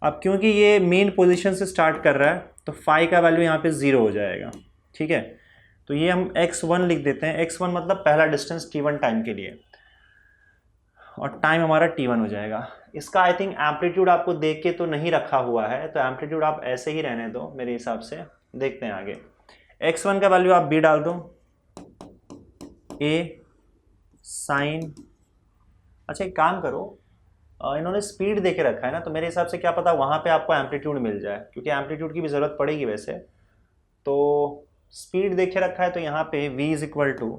अब क्योंकि ये मेन पोजीशन से स्टार्ट कर रहा है तो फाई का वैल्यू यहाँ पे 0 हो जाएगा, ठीक है। तो ये हम x1 लिख देते हैं, x1 मतलब पहला डिस्टेंस t1 टाइम के लिए, और टाइम हमारा t1 हो जाएगा। इसका आई थिंक एम्पलीट्यूड आपको देख के तो नहीं रखा हुआ है, तो एम्पलीट्यूड आप ऐसे ही रहने दो मेरे हिसाब से। देखते हैं आगे, x1 का वैल्यू आप b डाल दो, a साइन। अच्छा एक काम करो, इन्होंने स्पीड देके रखा है ना, तो मेरे हिसाब से क्या पता वहाँ पे आपको एम्पलीट्यूड मिल जाए, क्योंकि एम्पलीट्यूड की भी ज़रूरत पड़ेगी वैसे। तो स्पीड देखे रखा है तो यहाँ पे v इज इक्वल टू,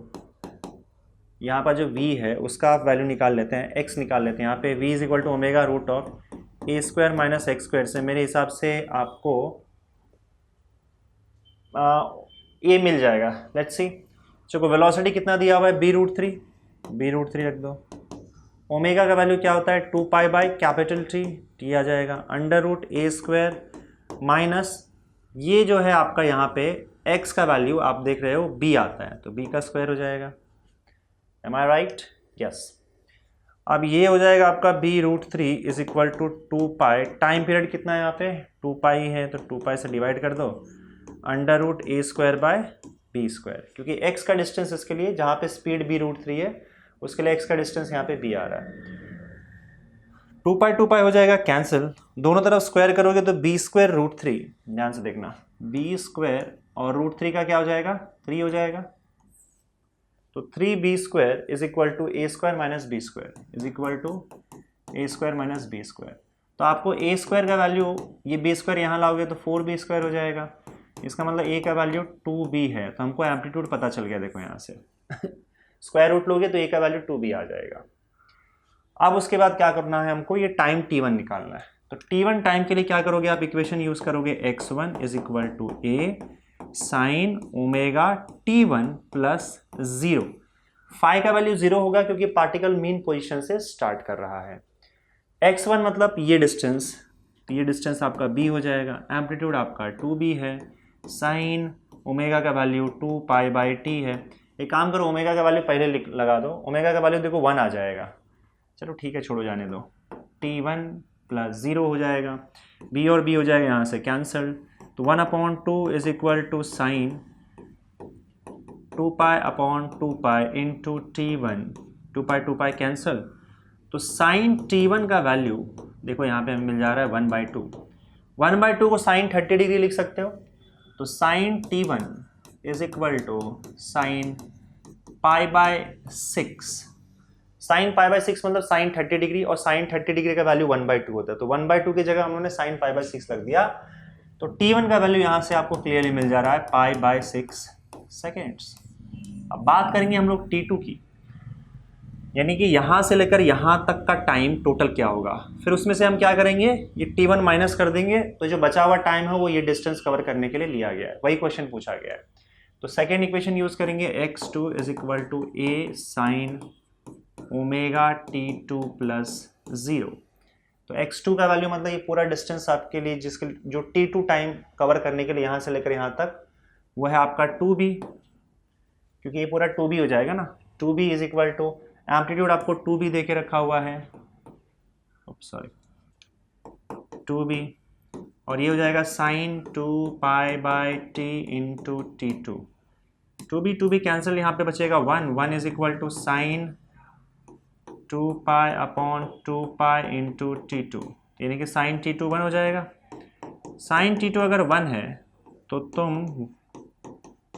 यहाँ पर जो v है उसका आप वैल्यू निकाल लेते हैं, x निकाल लेते हैं। यहाँ पे v is equal to omega root of a square minus x square से मेरे हिसाब से आपको a मिल जाएगा। लेट्स सी, चलो वेलोसिटी कितना दिया हुआ है b√3 रख दो। ओमेगा का वैल्यू क्या होता है 2 पाई बाई कैपिटल T आ जाएगा, under root a square minus ये जो है आपका यहाँ पे x का वैल्यू आप देख रहे हो b आता है, तो b का स्क्वायर हो जाएगा। Am I right? यस। अब ये हो जाएगा आपका b√3 is equal to 2 pi, time period कितना है यहाँ पे 2 पाई है, तो 2 पाई से डिवाइड कर दो, under root a square by b square, क्योंकि x का डिस्टेंस इसके लिए जहाँ पे स्पीड b√3 है उसके लिए x का डिस्टेंस यहाँ पे b आ रहा है। 2 पाई हो जाएगा कैंसिल, दोनों तरफ स्क्वायर करोगे तो b स्क्वायर रूट 3, ध्यान से देखना, b स्क्वायर और रूट 3 का क्या हो जाएगा 3 हो जाएगा। तो 3b square is equal to a square minus b square is equal to a square minus b square. तो आपको a स्क्वायर का वैल्यू, ये b स्क्वायर यहाँ लाओगे तो 4b स्क्वायर हो जाएगा, इसका मतलब a का वैल्यू 2b है, तो हमको एम्पलीट्यूड पता चल गया। देखो यहाँ से स्क्वायर रूट लोगे तो a का वैल्यू 2b आ जाएगा। अब उसके बाद क्या करना है हमको, ये टाइम t1 निकालना है। तो t1 टाइम के लिए क्या करोगे आप, इक्वेशन यूज करोगे x1 is equal to a sine omega t1 plus 0। Phi का वैल्यू 0 होगा क्योंकि पार्टिकल मीन पोजीशन से स्टार्ट कर रहा है। x1 मतलब ये डिस्टेंस, तो ये डिस्टेंस आपका b हो जाएगा, एम्पलीट्यूड आपका 2b है, साइन ओमेगा का वैल्यू 2 पाई बाई t है, एक काम करो, ओमेगा का वैल्यू पहले लगा दो, ओमेगा का वैल्यू देखो 1 आ जाएगा, चलो ठीक है छोड़ो जाने दो, T1 + 0 हो जाएगा, b और b हो जाएगा यहाँ से कैंसल, तो 1/2 is equal to sine 2π/2π into T1, 2π cancel, तो साइन T1 का वैल्यू देखो यहाँ पे हमें मिल जा रहा है 1/2, 1/2 को साइन 30 डिग्री लिख सकते हो, तो sine T1 is equal to sine π/6, sine π/6 मतलब साइन 30 डिग्री, और साइन 30 डिग्री का वैल्यू 1/2 होता है, तो 1/2 की जगह हमने साइन π/6 रख दिया, तो T1 का वैल्यू यहाँ से आपको क्लियरली मिल जा रहा है π/6 सेकेंड्स। अब बात करेंगे हम लोग T2 की, यानी कि यहाँ से लेकर यहाँ तक का टाइम टोटल क्या होगा, फिर उसमें से हम क्या करेंगे, ये T1 माइनस कर देंगे, तो जो बचा हुआ टाइम है वो ये डिस्टेंस कवर करने के लिए लिया गया है, वही क्वेश्चन पूछा गया है। तो सेकेंड इक्वेशन यूज करेंगे, x2 is equal to a sine omega T2 + 0, तो x2 का वैल्यू मतलब ये पूरा डिस्टेंस आपके लिए जिसके जो T2 टाइम कवर करने के लिए यहाँ से लेकर यहाँ तक, वो है आपका 2b, क्योंकि ये पूरा 2b हो जाएगा ना, 2b is equal to amplitude आपको 2b दे के रखा हुआ है, सॉरी 2b, और ये हो जाएगा sign 2π/t into T2, 2b cancel, यहाँ पे बचेगा 1 is equal to sine 2π/2π into T2, यानी कि साइन T2 1 हो जाएगा। साइन T2 अगर 1 है तो तुम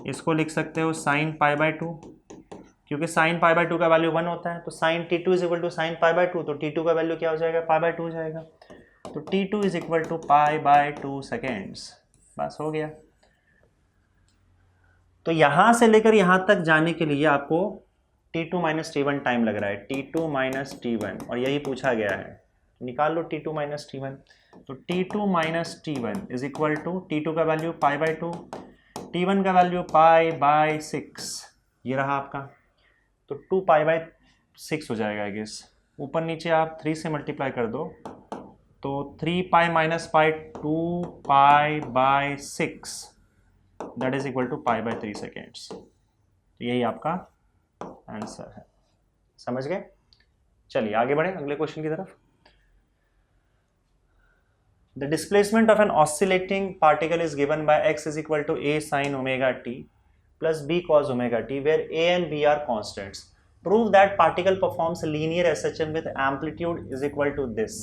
इसको लिख सकते हो साइन π/2, क्योंकि साइन π/2 का वैल्यू 1 होता है, तो sine T2 is equal to sine π/2, तो T2 का वैल्यू क्या हो जाएगा, π/2 हो जाएगा, तो T2 is equal to π/2 seconds, बस हो गया। तो यहां से लेकर यहां तक जाने के लिए आपको T2 - T1 टाइम लग रहा है, T2 - T1, और यही पूछा गया है, निकाल लो T2 - T1, तो T2 - T1 is equal to T2 का वैल्यू π/2, T1 का वैल्यू π/6, ये रहा आपका, तो 2π/6 हो जाएगा आई गेस, ऊपर नीचे आप 3 से मल्टीप्लाई कर दो, तो 3π - π 2π/6 that is equal to π/3 seconds, तो यही आपका आंसर है, समझ गए। चलिए आगे बढ़े अगले क्वेश्चन की तरफ। The displacement of an oscillating particle is given by x is equal to a sin omega t plus b cos omega t, where a and b are constants. Prove that particle performs linear SHM with amplitude is equal to this.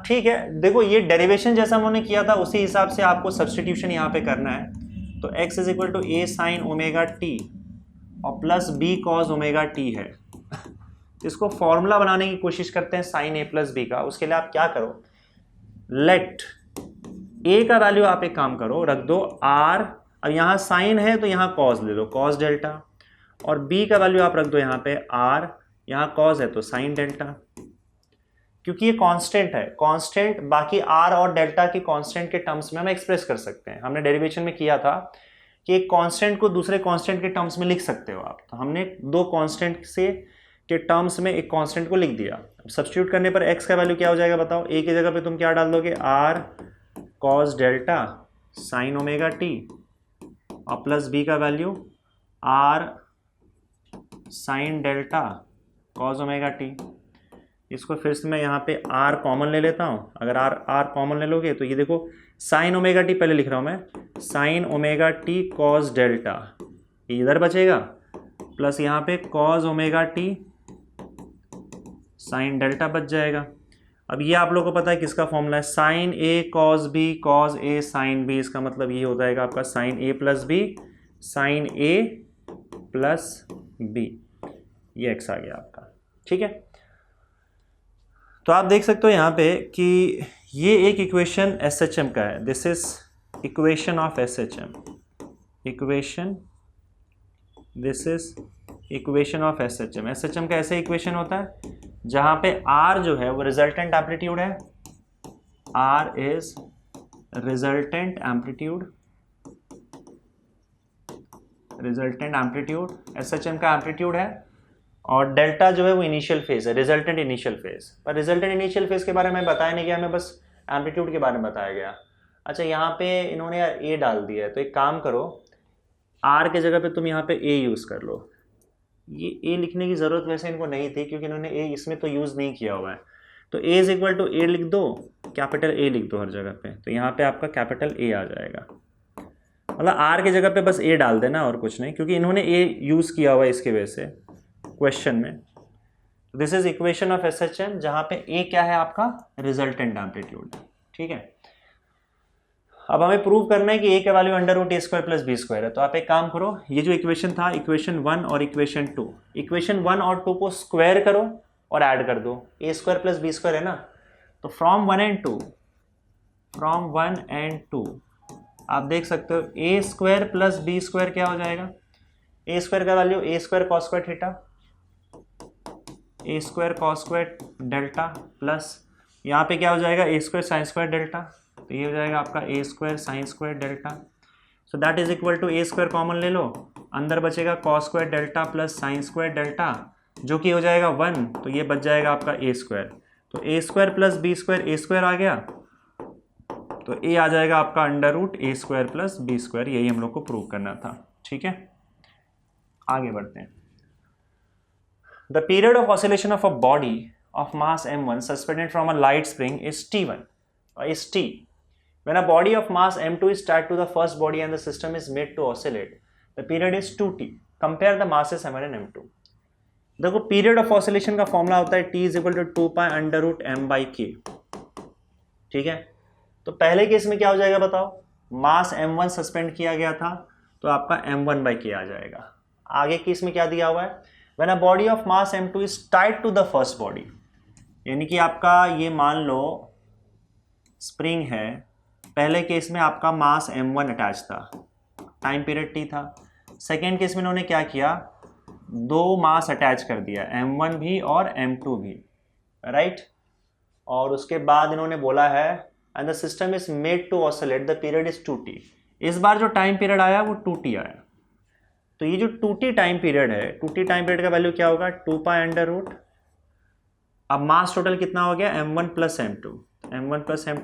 ठीक है, देखो ये derivation जैसा हमने किया था उसी हिसाब से आपको सब्सटीट्यूशन यहाँ पे करना है, तो x is equal to a sin omega t और plus b cos omega t है। इसको फॉर्मूला बनाने की कोशिश करते हैं sin a प्लस b का। उसके लिए आप क्या करो, लेट a का वैल्यू आप एक काम करो रख दो r, अब यहाँ साइन है तो यहाँ cos ले लो, cos डेल्टा, और b का वैल्यू आप रख दो यहाँ पे r, यहाँ cos है तो साइन डेल्टा, क्योंकि ये कांस्टेंट है, कांस्टेंट बाकी r और डेल्टा की कांस्टेंट के टर्म्स में हम एक्सप्रेस कर सकते हैं। हमने डेरिवेशन में किया था कि एक कांस्टेंट को दूसरे कांस्टेंट के टर्म्स में लिख सकते हो आप, तो हमने दो कांस्टेंट से के टर्म्स में एक कांस्टेंट को लिख दिया। अब सब्स्टिट्यूट करने पर x का वैल्यू क्या हो जाएगा बताओ, a की जगह पे तुम क्या डाल दोगे, r cos delta sign omega t और प्लस b का value r sine delta cos omega t। इसको फिर से मैं यहाँ पे r कॉमन ले लेता हूँ, अगर r कॉमन ले लोगे तो ये देखो साइन ओमेगा t पहले लिख रहा हूँ मैं, sign omega t cos delta, ये इधर बचेगा, प्लस यहाँ पे cos omega t sine delta बच जाएगा। अब ये आप लोगों को पता है किसका फॉर्मूला है, sine a cos b cos a साइन b, इसका मतलब ये हो जाएगा आपका sine a plus b sine a plus b, ये x आ गया आपका, ठीक है। तो आप देख सकते हो यहाँ पे कि ये एक इक्वेशन SHM का है, this is equation of SHM, equation, this is equation of SHM। SHM का ऐसे इक्वेशन होता है जहाँ पे R जो है वो रिजल्टेंट एम्पलीट्यूड है, R is resultant amplitude, resultant amplitude SHM का एम्पलीट्यूड है, और डेल्टा जो है वो इनिशियल फेज है, रिजल्टेंट इनिशियल फेज। पर रिजल्टेंट इनिशियल फेज के बारे में बताया नहीं गया, हमें बस एम्पलीट्यूड के बारे में बताया गया। अच्छा यहाँ पे इन्होंने यार ए डाल दिया है, तो एक काम करो आर के जगह पे तुम यहाँ पे ए यूज़ कर लो। ये ए लिखने की ज़रूरत वैसे इनको नहीं थी क्योंकि इन्होंने ए इसमें तो यूज़ नहीं किया हुआ है। तो ए इज इक्वल टू ए लिख दो, कैपिटल ए लिख दो हर जगह पे, तो यहाँ पे आपका कैपिटल ए आ जाएगा। मतलब आर की जगह पे बस ए डाल देना और कुछ नहीं, क्योंकि इन्होंने ए यूज़ किया हुआ है इसके वजह से क्वेश्चन में। This is equation of SHM, जहाँ पे ए क्या है आपका रिजल्टेंट एम्पलीट्यूड। ठीक है, अब हमें प्रूव करना है कि ए का वैल्यू अंडर रूट ए स्क्वायर प्लस बी स्क्वायर है। तो आप एक काम करो, ये जो इक्वेशन था इक्वेशन 1 और इक्वेशन 2, इक्वेशन 1 और 2 को स्क्वायर करो और ऐड कर दो। ए स्क्वायर प्लस बी स्क्वायर है ना, तो फ्रॉम 1 एंड 2 आप देख सकते हो A square plus B square क्या हो जाएगा। ए स्क्वायर का value A square cos square theta, A square cos square delta, plus यहाँ पे क्या हो जाएगा A square sine square delta, तो ये हो जाएगा आपका A square sine square delta. So that is equal to A square common ले लो, अंदर बचेगा cos square delta plus sine square delta, जो कि हो जाएगा 1, तो ये बच जाएगा आपका ए स्क्वायर। तो ए square plus B square, a square आ गया, तो ए आ जाएगा आपका अंडर रूट ए स्क्वायर प्लस बी स्क्वायर। यही हम लोग को प्रूव करना था। ठीक है, आगे बढ़ते हैं। The period of oscillation of a body of mass m1 suspended from a light spring is t1 is t. When a body of mass m2 is tied to the first body and the system is made to oscillate, the period is 2t. Compare the masses m1 and m2. देखो period of oscillation का formula होता है t is equal to 2 pi under root m by k। ठीक है, तो पहले case में क्या हो जाएगा बताओ, मास m1 सस्पेंड किया गया था तो आपका m1 बाई k आ जाएगा। आगे केस में क्या दिया हुआ है, when a body of mass m2 is tied to the first body, यानी कि आपका ये मान लो स्प्रिंग है, पहले केस में आपका मास m1 अटैच था, टाइम पीरियड t था। सेकेंड केस में इन्होंने क्या किया, दो मास अटैच कर दिया, m1 भी और m2 भी, राइट। और उसके बाद इन्होंने बोला है and the system is made to oscillate, the period is 2t। इस बार जो टाइम पीरियड आया वो 2t आया। तो ये जो 2t टाइम पीरियड है, 2t टाइम पीरियड का वैल्यू क्या होगा, 2 पाई अंडर रूट, अब मास टोटल कितना हो गया m1 plus m2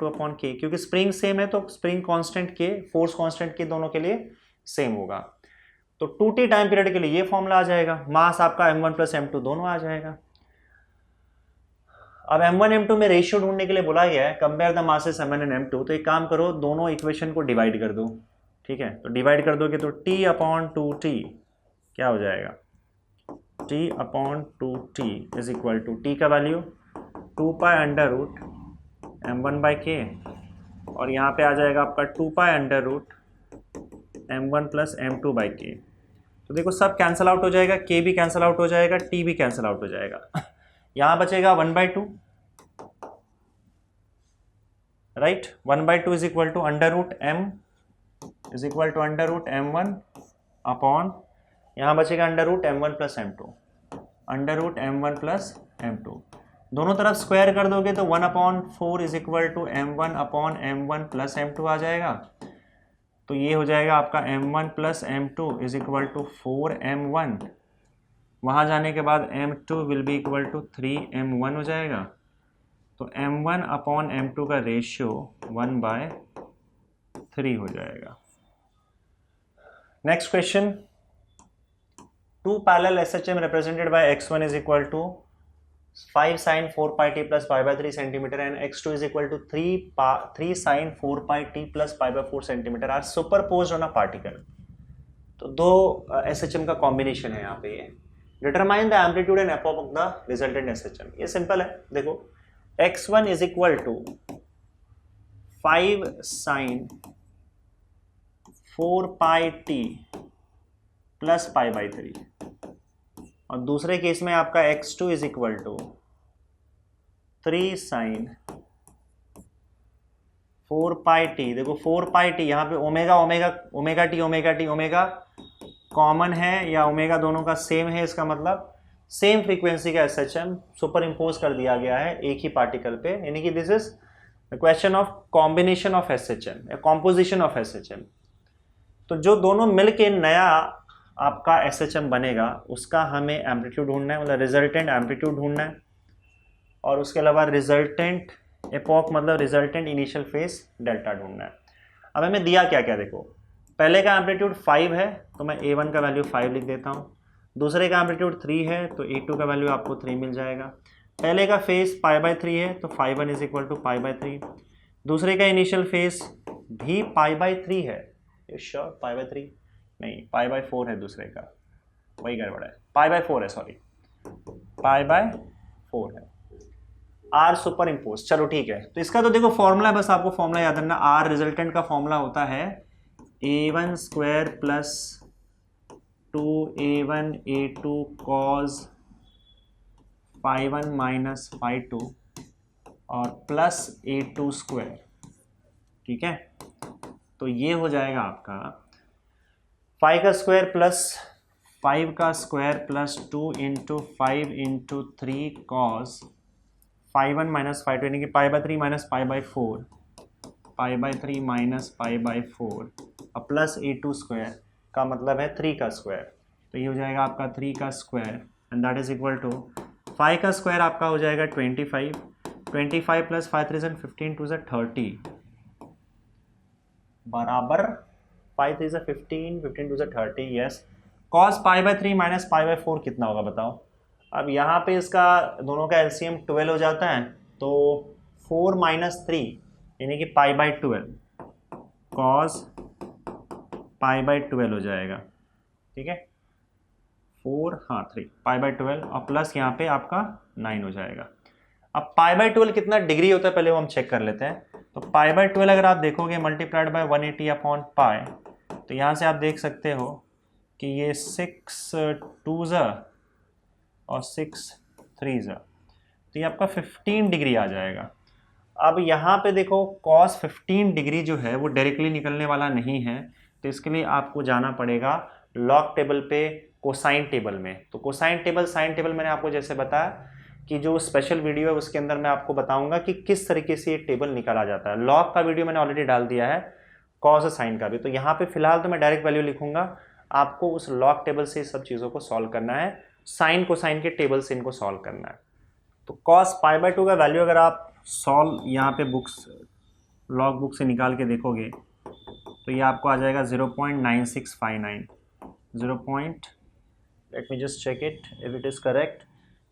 upon k, क्योंकि स्प्रिंग सेम है तो स्प्रिंग कांस्टेंट के, फोर्स कांस्टेंट के दोनों के लिए सेम होगा। तो 2t टाइम पीरियड के लिए ये फॉर्मूला आ जाएगा, मास आपका m1 प्लस m2 दोनों आ जाएगा। अब m1 m2 में रेशियो ढूंढने के लिए बोला गया है compare the masses m1 and m2। तो एक काम करो, दोनों इक्वेशन को डिवाइड कर दो। ठीक है, तो डिवाइड कर दोगे तो t अपॉन 2t क्या हो जाएगा, t upon 2t is equal to t का value 2 pi under root m1 by k, और यहाँ पे आ जाएगा आपका 2 pi under root m1 plus m2 by k। तो देखो सब कैंसिल आउट हो जाएगा, k भी कैंसिल आउट हो जाएगा, t भी कैंसिल आउट हो जाएगा। यहाँ बचेगा 1/2, right. 1/2 is equal to under root m is equal to under root m1 upon, यहाँ बचेगा under root m1 plus m2, under root m1 plus m2, दोनों तरफ स्क्वायर कर दोगे तो 1/4 is equal to m1 upon m1 plus m2 आ जाएगा। तो ये हो जाएगा आपका m1 plus m2 is equal to 4m1, वहाँ जाने के बाद m2 will be equal to 3m1 हो जाएगा। तो m1 अपॉन m2 का रेशियो 1/3 हो जाएगा। Next question, two parallel SHM represented by x1 is equal to 5 sin 4 pi t plus pi by 3 centimeter and x2 is equal to 3 sin 4 pi t plus pi by 4 centimeter are superposed on a particle। तो दो SHM का combination है यहाँ पे। ये determine the amplitude and epoch of the resultant SHM। ये simple है, देखो x1 is equal to 5 sin 4 pi t plus pi by 3, और दूसरे केस में आपका x2 is equal to 3 sine 4 pi t. देखो 4 पाई टी, यहाँ पे ओमेगा ओमेगा कॉमन है या ओमेगा दोनों का सेम है, इसका मतलब सेम फ्रीक्वेंसी का SHM सुपर इम्पोज कर दिया गया है एक ही पार्टिकल पे, यानी कि this is question of combination of SHM या कॉम्पोजिशन ऑफ SHM। तो जो दोनों मिलके नया आपका SHM बनेगा उसका हमें एम्पलीट्यूड ढूंढना है, मतलब रिजल्टेंट एम्पलीट्यूड ढूंढना है, और उसके अलावा रिजल्टेंट एपोक मतलब रिजल्टेंट इनिशियल फेज डेल्टा ढूंढना है। अब हमें दिया क्या क्या, देखो पहले का एम्पलीट्यूड 5 है तो मैं A1 का वैल्यू 5 लिख देता हूँ, दूसरे का एम्पलीट्यूड 3 है तो A2 का वैल्यू आपको 3 मिल जाएगा। पहले का फेस π/3 है तो φ1 इज इक्वल टू π/3, दूसरे का इनिशियल फेस भी π/3 है, श्योर π/3 नहीं π/4 है, दूसरे का वही गड़बड़ है, π/4 है, सॉरी π/4 है, आर सुपर इम्पोज। चलो ठीक है, तो इसका तो देखो फॉर्मूला है, बस आपको फॉर्मूला याद रखना, आर रिजल्टेंट का फॉर्मूला होता है A1 square plus 2A1 A2 cause φ1 minus φ2 और प्लस A2 स्क्वायर, ठीक है। तो ये हो जाएगा आपका 5 का स्क्वायर प्लस 5 का square plus 2 into 5 into 3 cos φ1 minus φ2 यानी कि π/3 माइनस π/4, π/3 माइनस π/4 और प्लस A2 स्क्वायर का मतलब है 3 का स्क्वायर, तो ये हो जाएगा आपका 3 का square and that is equal to 5 का स्क्वायर आपका हो जाएगा 25, 25 प्लस 5 3 15 2 30 बराबर 5 3 15 15 2 30, यस। कॉस π/3 माइनस π/4 कितना होगा बताओ। अब यहाँ पे इसका दोनों का एलसीएम 12 हो जाता है, तो 4 माइनस 3 यानी कि π/12 कॉस π/12 हो जाएगा, ठीक है। 4 हाँ 3 π/12 और प्लस यहाँ पे आपका 9 हो जाएगा। अब π/12 कितना डिग्री होता है पहले वो हम चेक कर लेते हैं। तो π/12 अगर आप देखोगे मल्टीप्लाइड बाय 180 अपॉन पाई, तो यहाँ से आप देख सकते हो कि ये 6 2 और 6 3 तो ये आपका 15 डिग्री आ जाएगा। अब यहाँ पे देखो cos 15 डिग्री जो है वो डायरेक्टली निकलने वाला नहीं है, तो इसके लिए आपको जाना पड़ेगा लॉग टेबल पे कोसाइन टेबल में। तो कोसाइन टेबल साइन टेबल मैंने आपको जैसे बताया कि जो स्पेशल वीडियो है उसके अंदर मैं आपको बताऊंगा कि किस तरीके से ये टेबल निकाला जाता है। लॉग का वीडियो मैंने ऑलरेडी डाल दिया है, कॉस और साइन का भी। तो यहाँ पे फिलहाल तो मैं डायरेक्ट वैल्यू लिखूंगा, आपको उस लॉग टेबल से सब चीज़ों को सॉल्व करना है, साइन कोसाइन के टेबल से इनको सॉल्व करना है। तो कॉस π/2 का वैल्यू अगर आप सॉल्व यहाँ पे बुक्स लॉग बुक से निकाल के देखोगे तो ये आपको आ जाएगा 0.9659, let me just check it if it is correct,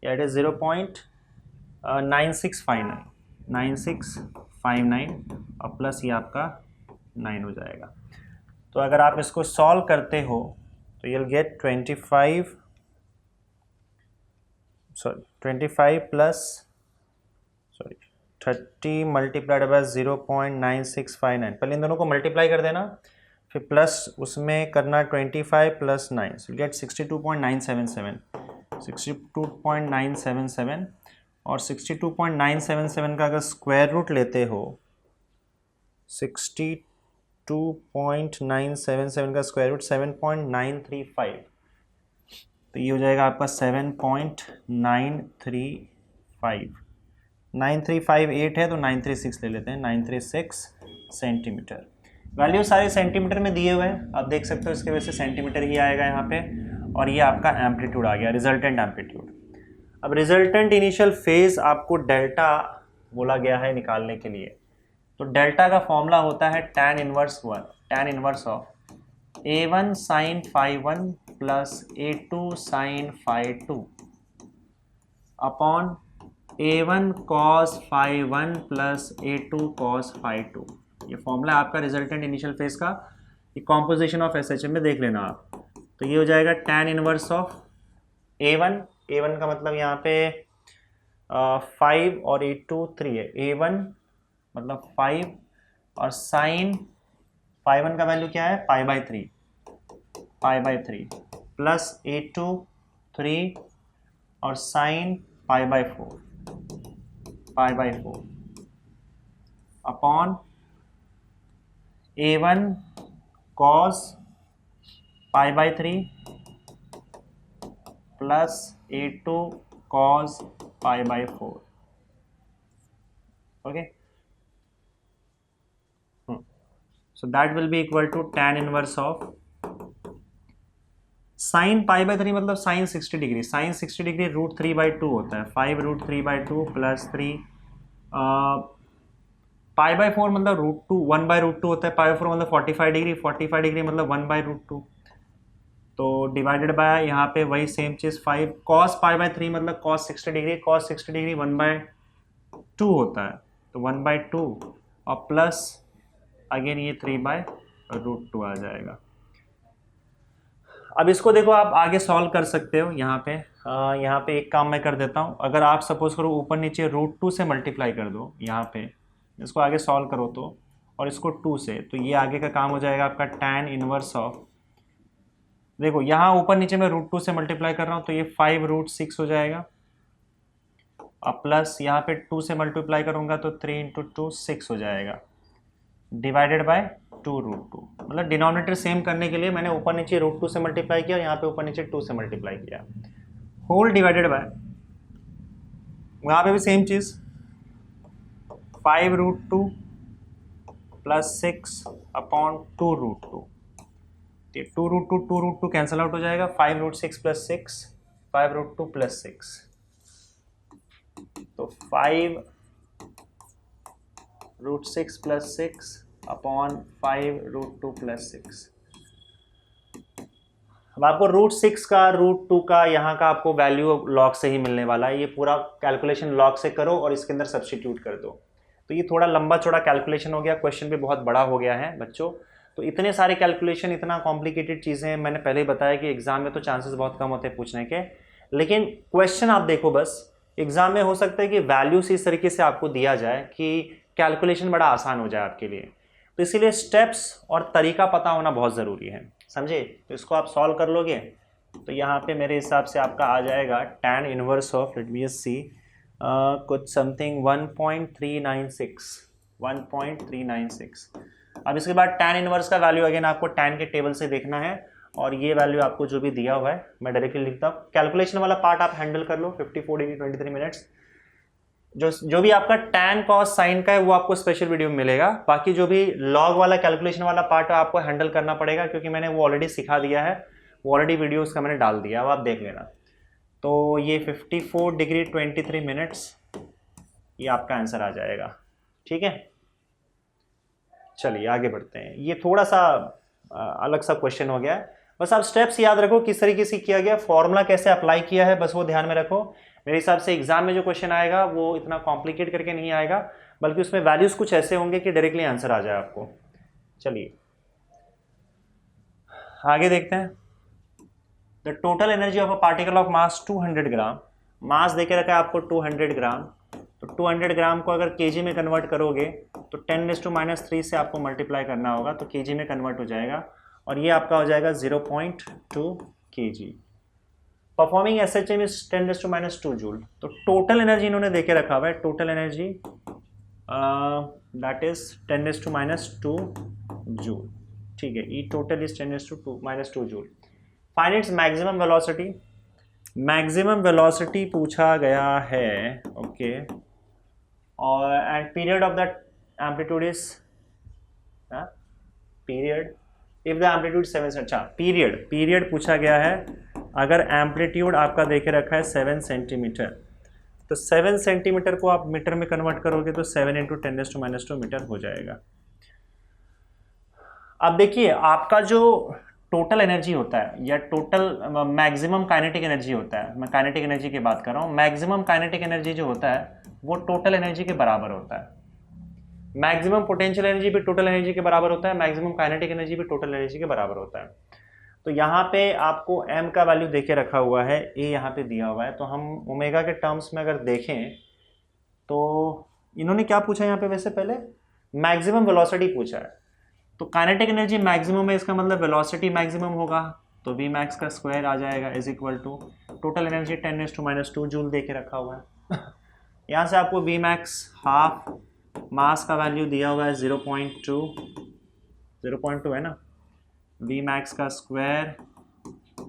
yeah it is 0.9659 और प्लस ये आपका 9 हो जाएगा। तो अगर आप इसको सॉल्व करते हो तो you'll get 25 plus 30 multiplied by 0.9659, पहले इन दोनों को मल्टीप्लाई कर देना, फिर प्लस उसमें करना 25 प्लस 9, सो गेट 62.977 और 62.977 का अगर स्क्वायर रूट लेते हो, 62.977 का स्क्वायर रूट 7.935, तो ये हो जाएगा आपका 7.935, 9358 है तो 936 ले लेते हैं, 936 सेंटीमीटर। वैल्यू सारे सेंटीमीटर में दिए हुए हैं, आप देख सकते हो इसके वजह से सेंटीमीटर ही आएगा यहाँ पे। और ये आपका एम्पलीट्यूड आ गया, रिजल्टेंट एम्पलीट्यूड। अब रिजल्टेंट इनिशियल फेज आपको डेल्टा बोला गया है निकालने के लिए, तो डेल्टा का फॉर्मूला होता है tan inverse of A1 sine φ1 plus A2 sine φ2 upon A1 cos φ1 plus A2 cos φ2। ये फॉर्मूला आपका रिजल्टेंट इनिशियल फेज का, ये कॉम्पोजिशन ऑफ SHM में देख लेना आप। तो ये हो जाएगा tan इनवर्स ऑफ A1 का मतलब यहाँ पे 5 और A2 3 है, A1 मतलब 5 और साइन φ1 का वैल्यू क्या है π/3 प्लस A2 3 और sine π/4 upon A1 cos π/3 plus A2 cos π/4, okay, so that will be equal to tan inverse of sine π/3 मतलब साइन 60 डिग्री, साइन 60 डिग्री √3/2 होता है, 5 √3/2 प्लस 3 π/4 मतलब √2, 1/√2 होता है, π/4 मतलब 45 डिग्री, 45 डिग्री मतलब 1/√2, तो डिवाइडेड बाय यहाँ पे वही सेम चीज़ 5 cos π/3 मतलब cos 60 डिग्री, cos 60 डिग्री 1/2 होता है, तो 1/2 और प्लस अगेन ये 3/√2 आ जाएगा। अब इसको देखो आप आगे सॉल्व कर सकते हो। यहाँ पे एक काम मैं कर देता हूँ, अगर आप सपोज करो ऊपर नीचे √2 से मल्टीप्लाई कर दो, यहाँ पे इसको आगे सॉल्व करो तो, और इसको 2 से, तो ये आगे का काम हो जाएगा आपका tan इनवर्स ऑफ, देखो यहाँ ऊपर नीचे मैं √2 से मल्टीप्लाई कर रहा हूँ तो ये 5√6 हो जाएगा, और प्लस यहाँ पे 2 से मल्टीप्लाई करूँगा तो 3 × 2 6 हो जाएगा, डिवाइडेड बाय 2√2, मतलब डिनोमिनेटर सेम करने के लिए मैंने ऊपर नीचे √2 से मल्टीप्लाई किया, यहाँ पे ऊपर नीचे 2 से मल्टीप्लाई किया, होल डिवाइडेड बाय, वहाँ पे भी सेम चीज़ 5√2 प्लस 6 अपॉन 2√2, 2√2 कैंसिल आउट हो जाएगा, 5√6 प्लस 6, 5√2 प्लस 6, तो 5√6 प्लस 6 अपॉन 5√2 प्लस 6। अब आपको √6 का √2 का यहाँ का आपको वैल्यू लॉग से ही मिलने वाला है, ये पूरा कैलकुलेशन लॉग से करो और इसके अंदर सब्स्टिट्यूट कर दो। तो ये थोड़ा लंबा चौड़ा कैलकुलेशन हो गया, क्वेश्चन भी बहुत बड़ा हो गया है बच्चों। तो इतने सारे कैलकुलेशन, इतना कॉम्प्लिकेटेड चीज़ें, मैंने पहले ही बताया कि एग्जाम में तो चांसेस बहुत कम होते हैं पूछने के, लेकिन क्वेश्चन आप देखो बस, एग्जाम में हो सकता है कि वैल्यूज इस तरीके से आपको दिया जाए कि कैलकुलेशन बड़ा आसान हो जाए आपके लिए, तो इसीलिए स्टेप्स और तरीका पता होना बहुत ज़रूरी है, समझे। तो इसको आप सॉल्व कर लोगे तो यहाँ पे मेरे हिसाब से आपका आ जाएगा tan inverse of, let me see, कुछ समथिंग 1.396। अब इसके बाद tan इनवर्स का वैल्यू अगेन आपको tan के टेबल से देखना है, और ये वैल्यू आपको जो भी दिया हुआ है मैं डायरेक्टली लिखता हूँ। कैलकुलेशन वाला पार्ट आप हैंडल कर लो, 54 डिग्री 23 मिनट्स। जो भी आपका tan cos sin का है वो आपको स्पेशल वीडियो में मिलेगा, बाकी जो भी लॉग वाला कैलकुलेशन वाला पार्ट है आपको हैंडल करना पड़ेगा, क्योंकि मैंने वो ऑलरेडी सिखा दिया है, वो ऑलरेडी वीडियो उसका मैंने डाल दिया, अब आप देख लेना। तो ये 54 डिग्री 23 मिनट्स, ये आपका आंसर आ जाएगा, ठीक है। चलिए आगे बढ़ते हैं, ये थोड़ा सा अलग सा क्वेश्चन हो गया है, बस आप स्टेप्स याद रखो किस तरीके से किया गया, फॉर्मूला कैसे अप्लाई किया है, बस वो ध्यान में रखो। मेरे हिसाब से एग्जाम में जो क्वेश्चन आएगा वो इतना कॉम्प्लिकेट करके नहीं आएगा, बल्कि उसमें वैल्यूज कुछ ऐसे होंगे कि डायरेक्टली आंसर आ जाए आपको। चलिए आगे देखते हैं। The total energy of a particle of mass 200 ग्राम, मास देके रखा है आपको 200 ग्राम, तो 200 ग्राम को अगर केजी में कन्वर्ट करोगे तो 10⁻³ से आपको मल्टीप्लाई करना होगा, तो केजी में कन्वर्ट हो जाएगा, और ये आपका हो जाएगा 0.2 kg। Performing SHM is 10⁻² joule. तो टोटल एनर्जी इन्होंने देके रखा हुआ है, total energy that is 10⁻² joule, ठीक है। E total is 10⁻² joule. Find its maximum velocity, maximum velocity पूछा गया है, ओके, और and period of that amplitude is period if the amplitude 7, अच्छा पीरियड पूछा गया है, अगर एम्पलीट्यूड आपका देखे रखा है 7 सेंटीमीटर, तो 7 सेंटीमीटर को आप मीटर में कन्वर्ट करोगे तो 7 × 10⁻² मीटर हो जाएगा। अब देखिए आपका जो टोटल एनर्जी होता है या टोटल मैक्सिमम काइनेटिक एनर्जी होता है, मैं काइनेटिक एनर्जी की बात कर रहा हूँ, मैक्सिमम काइनेटिक एनर्जी जो होता है वो टोटल एनर्जी के बराबर होता है। मैक्सिमम पोटेंशियल एनर्जी भी टोटल एनर्जी के बराबर होता है, मैक्सिमम काइनेटिक एनर्जी भी टोटल एनर्जी के बराबर होता है। तो यहाँ पे आपको m का वैल्यू देके रखा हुआ है, a यहाँ पे दिया हुआ है, तो हम ओमेगा के टर्म्स में अगर देखें तो इन्होंने क्या पूछा यहाँ पे, वैसे पहले मैक्सिमम वेलोसिटी पूछा है, तो काइनेटिक एनर्जी मैक्सिमम है, इसका मतलब वेलोसिटी मैक्सिमम होगा, तो v max का स्क्वायर आ जाएगा is equal to total energy 10⁻² joule देके रखा हुआ है। यहाँ से आपको v max हाफ, मास का वैल्यू दिया हुआ है 0.2 है ना, v max का स्क्वायर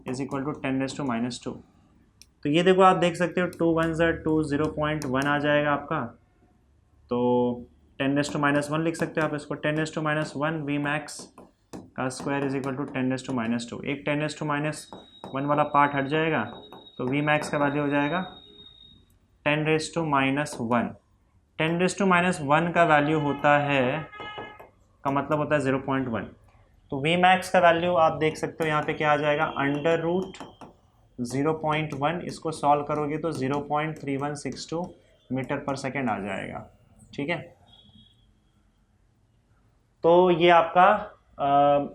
इज इक्वल टू 10⁻²। तो ये देखो आप देख सकते हो 2 1 2 0.1 आ जाएगा आपका, तो 10⁻1 लिख सकते हो आप इसको, 10⁻1 v max का स्क्वायर इज इक्वल टू 10⁻²। एक 10⁻1 वाला पार्ट हट जाएगा, तो v max का वैल्यू हो जाएगा 10⁻1। 10⁻1 का वैल्यू होता है, का मतलब होता है 0.1। तो वी मैक्स का वैल्यू आप देख सकते हो यहाँ पे क्या आ जाएगा, अंडर रूट 0.1, इसको सॉल्व करोगे तो 0.3162 मीटर पर सेकेंड आ जाएगा। ठीक है, तो ये आपका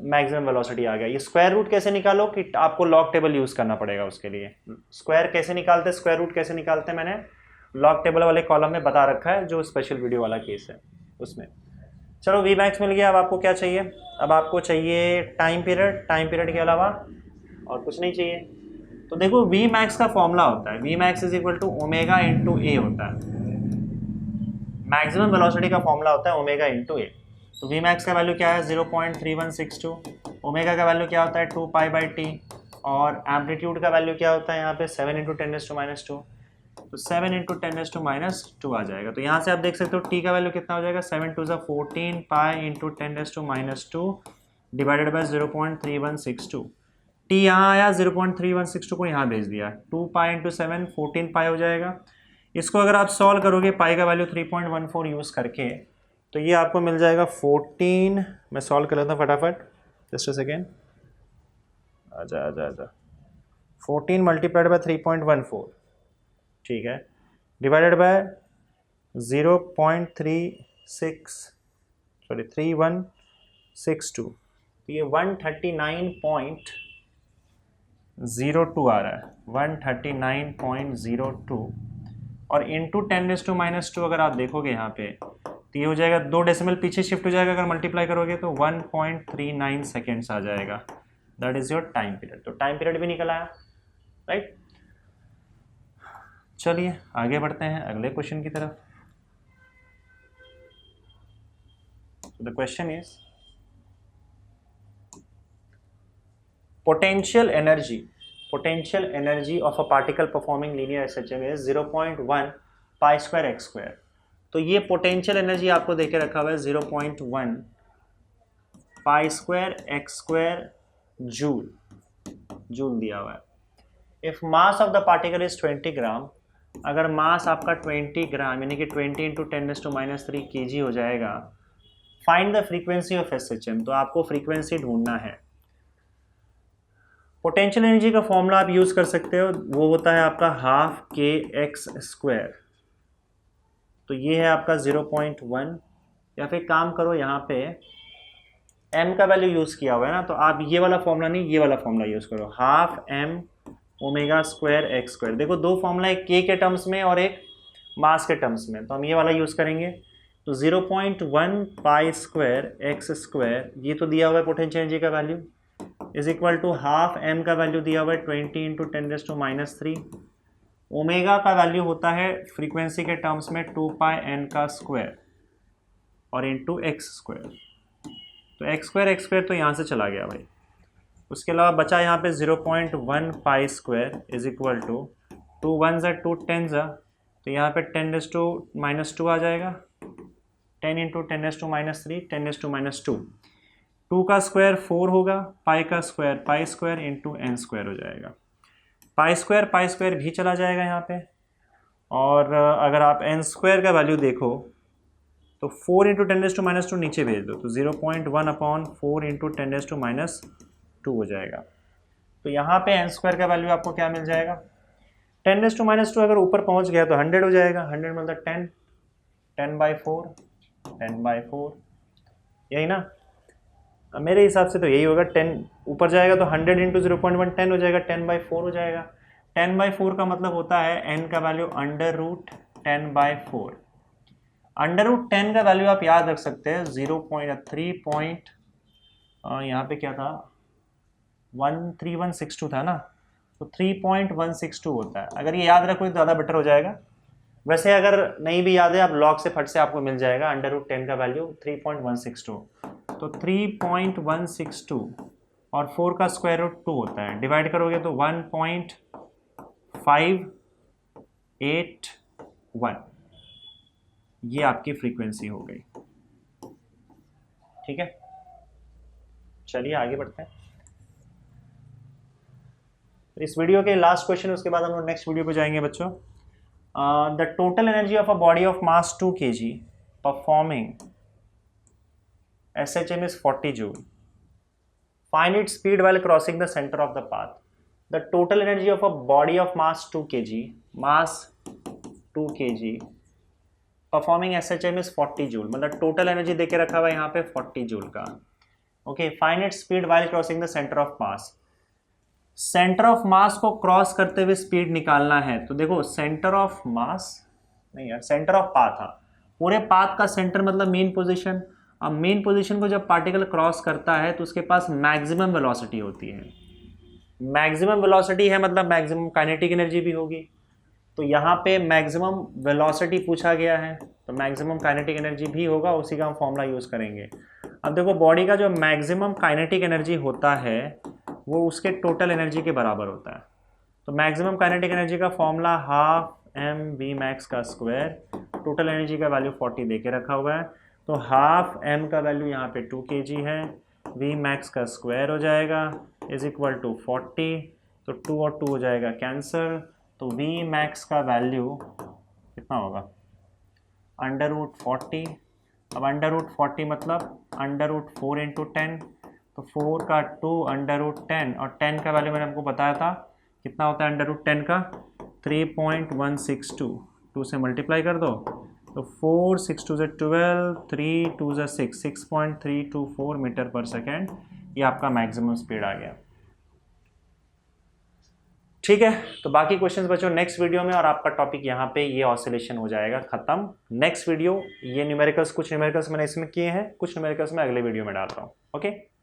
मैक्सिमम वेलोसिटी आ गया। ये स्क्वायर रूट कैसे निकालो कि आपको लॉग टेबल यूज करना पड़ेगा उसके लिए। स्क्वायर कैसे निकालते हैं, स्क्वायर रूट कैसे निकालते हैं, मैंने लॉग टेबल वाले कॉलम में बता रखा है, जो स्पेशल वीडियो वाला केस है उसमें। चलो वी मैक्स मिल गया। अब आपको क्या चाहिए, अब आपको चाहिए टाइम पीरियड। टाइम पीरियड के अलावा और कुछ नहीं चाहिए। तो देखो वी मैक्स का फॉर्मूला होता है, V max is equal to omega into A होता है। मैक्सिमम वेलोसिटी का फॉर्मूला होता है ओमेगा इंटू ए। तो वी मैक्स का वैल्यू क्या है 0.3162, ओमेगा का वैल्यू क्या होता है 2π/t, और एम्पलीट्यूड का वैल्यू क्या होता है यहाँ पे 7 × 10⁻²। तो 7 × 10⁻² आ जाएगा। तो यहाँ से आप देख सकते हो t का वैल्यू कितना हो जाएगा, 7 × 2 = 14 π × 10⁻² डिवाइडेड बाय 0.3162। t यहाँ आया, 0.3162 को यहाँ भेज दिया, 2π × 7 14π हो जाएगा। इसको अगर आप सॉल्व करोगे पाई का वैल्यू 3.14 यूज़ करके, तो ये आपको मिल जाएगा 14। मैं सॉल्व कर लेता हूँ फटाफट, जस्ट अ सेकेंड। आजा आजा आजा 14 मल्टीप्लाइड बाय 3.14, ठीक है, डिवाइडेड बाय 3162, तो ये 139.02 आ रहा है, 139.02। और इंटू 10⁻², अगर आप देखोगे यहाँ पे तो ये हो जाएगा 2 डेसिमल पीछे शिफ्ट हो जाएगा, अगर मल्टीप्लाई करोगे तो 1.39 सेकेंड्स आ जाएगा। That is your time period. तो टाइम पीरियड भी निकल आया, राइट। चलिए आगे बढ़ते हैं अगले क्वेश्चन की तरफ। The question is potential energy of a particle performing linear SHM is 0.1 π² x²। तो ये पोटेंशियल एनर्जी आपको देके रखा हुआ है 0.1 π² x² जूल दिया हुआ है। If mass of the particle is 20 ग्राम, अगर मास आपका 20 ग्राम यानी कि 20 × 10⁻³ kg हो जाएगा, find the frequency of SHM। तो आपको फ्रीक्वेंसी ढूंढना है। पोटेंशियल एनर्जी का फॉर्मूला आप यूज कर सकते हो, वो होता है आपका हाफ kx²। तो ये है आपका 0.1, या फिर काम करो यहाँ पे m का वैल्यू यूज किया हुआ है ना, तो आप ये वाला फॉर्मूला नहीं, ये वाला फॉर्मूला यूज करो, हाफ m ω² x²। देखो दो फॉर्मूला, एक k के टर्म्स में और एक मास के टर्म्स में, तो हम ये वाला यूज करेंगे। तो 0.1 π² x², ये तो दिया हुआ है पोटेंशियल एनर्जी का value, is equal to half m का वैल्यू दिया हुआ है 20 × 10⁻³ ओमेगा का वैल्यू होता है फ्रीक्वेंसी के टर्म्स में 2πn² और इंटू x²। तो x² तो यहाँ से चला गया भाई। उसके अलावा बचा यहाँ पे 0.1 π² इज इक्वल टू 2 1 ज़ा 2 10 ज़ा, तो यहाँ पे 10⁻² आ जाएगा, 10 × 10⁻³ 10⁻²। 2 का स्क्वायर 4 होगा, पाई का स्क्वायर π² इंटू n² हो जाएगा। π² भी चला जाएगा यहाँ पे, और अगर आप n² का वैल्यू देखो तो 4 × 10⁻² नीचे भेज दो, तो 0.1/4 × 10⁻² हो जाएगा। तो यहाँ पे n² का वैल्यू आपको क्या मिल जाएगा, 10⁻² अगर ऊपर पहुँच गया तो 100 हो जाएगा, 100 मतलब 10, 10/4, 10/4, यही ना। मेरे हिसाब से तो यही होगा, 10 ऊपर जाएगा तो 100 × 0.1 10 हो जाएगा, 10/4 हो जाएगा। 10/4 का मतलब होता है n का वैल्यू √10/4। √10 का वैल्यू आप याद रख सकते हैं 0.3 यहाँ पे क्या था 13162 था ना, तो 3.162 होता है। अगर ये याद रखो तो ज़्यादा बेटर हो जाएगा। वैसे अगर नहीं भी याद है आप लॉग से फट से आपको मिल जाएगा, √10 का वैल्यू 3.162, तो 3.162 और 4 का स्क्वायर रूट 2 होता है, डिवाइड करोगे तो 1.581, ये आपकी फ्रीक्वेंसी हो गई। ठीक है, चलिए आगे बढ़ते हैं। इस वीडियो के लास्ट क्वेश्चन, उसके बाद हम लोग नेक्स्ट वीडियो पे जाएंगे बच्चों। The total energy of a body of mass 2 kg performing SHM is 40 joule. Find its speed while crossing the center of the path. The total energy of a body of mass 2 kg, performing SHM is 40 joule. मतलब total energy देके रखा हुआ है यहाँ पे 40 joule का. Okay, find it speed while crossing the centre of mass. Centre of mass को cross करते हुए स्पीड निकालना है. तो देखो सेंटर ऑफ मास नहीं यार, सेंटर ऑफ पाथ. हाँ, पूरे पाथ का सेंटर मतलब मेन पोजीशन. अब मेन पोजीशन को जब पार्टिकल क्रॉस करता है तो उसके पास मैक्सिमम वेलोसिटी होती है. मैक्सिमम वेलोसिटी है मतलब मैक्सिमम काइनेटिक एनर्जी भी होगी. तो यहाँ पे मैक्सिमम वेलोसिटी पूछा गया है तो मैक्सिमम काइनेटिक एनर्जी भी होगा, उसी का हम फॉर्मूला यूज़ करेंगे. अब देखो बॉडी का जो मैक्सिमम काइनेटिक एनर्जी होता है वो उसके टोटल एनर्जी के बराबर होता है. तो मैक्सिमम काइनेटिक एनर्जी का फॉर्मूला हाफ mv मैक्स का स्क्वायर, टोटल एनर्जी का वैल्यू 40 दे के रखा हुआ है. तो हाफ m का वैल्यू यहाँ पे 2 kg है, v मैक्स का स्क्वायर हो जाएगा इज इक्वल टू 40. तो 2 और 2 हो जाएगा कैंसिल. तो v मैक्स का वैल्यू कितना होगा, √40. अब √40 मतलब √4 इंटू 10. तो 4 का 2 √10 और 10 का वैल्यू मैंने आपको बताया था कितना होता है √10 का 3.162. 2 से मल्टीप्लाई कर दो तो 4 6 2 से 12 3 2 से 6 6.324 मीटर पर सेकेंड. ये आपका मैक्सिमम स्पीड आ गया. ठीक है, तो बाकी क्वेश्चंस बच्चों नेक्स्ट वीडियो में, और आपका टॉपिक यहाँ पे ये ऑसिलेशन हो जाएगा खत्म. नेक्स्ट वीडियो ये न्यूमेरिकल्स, कुछ न्यूमेरिकल्स मैंने इसमें किए हैं, कुछ न्यूमेरिकल्स मैं अगले वीडियो में डाल रहा हूँ. ओके.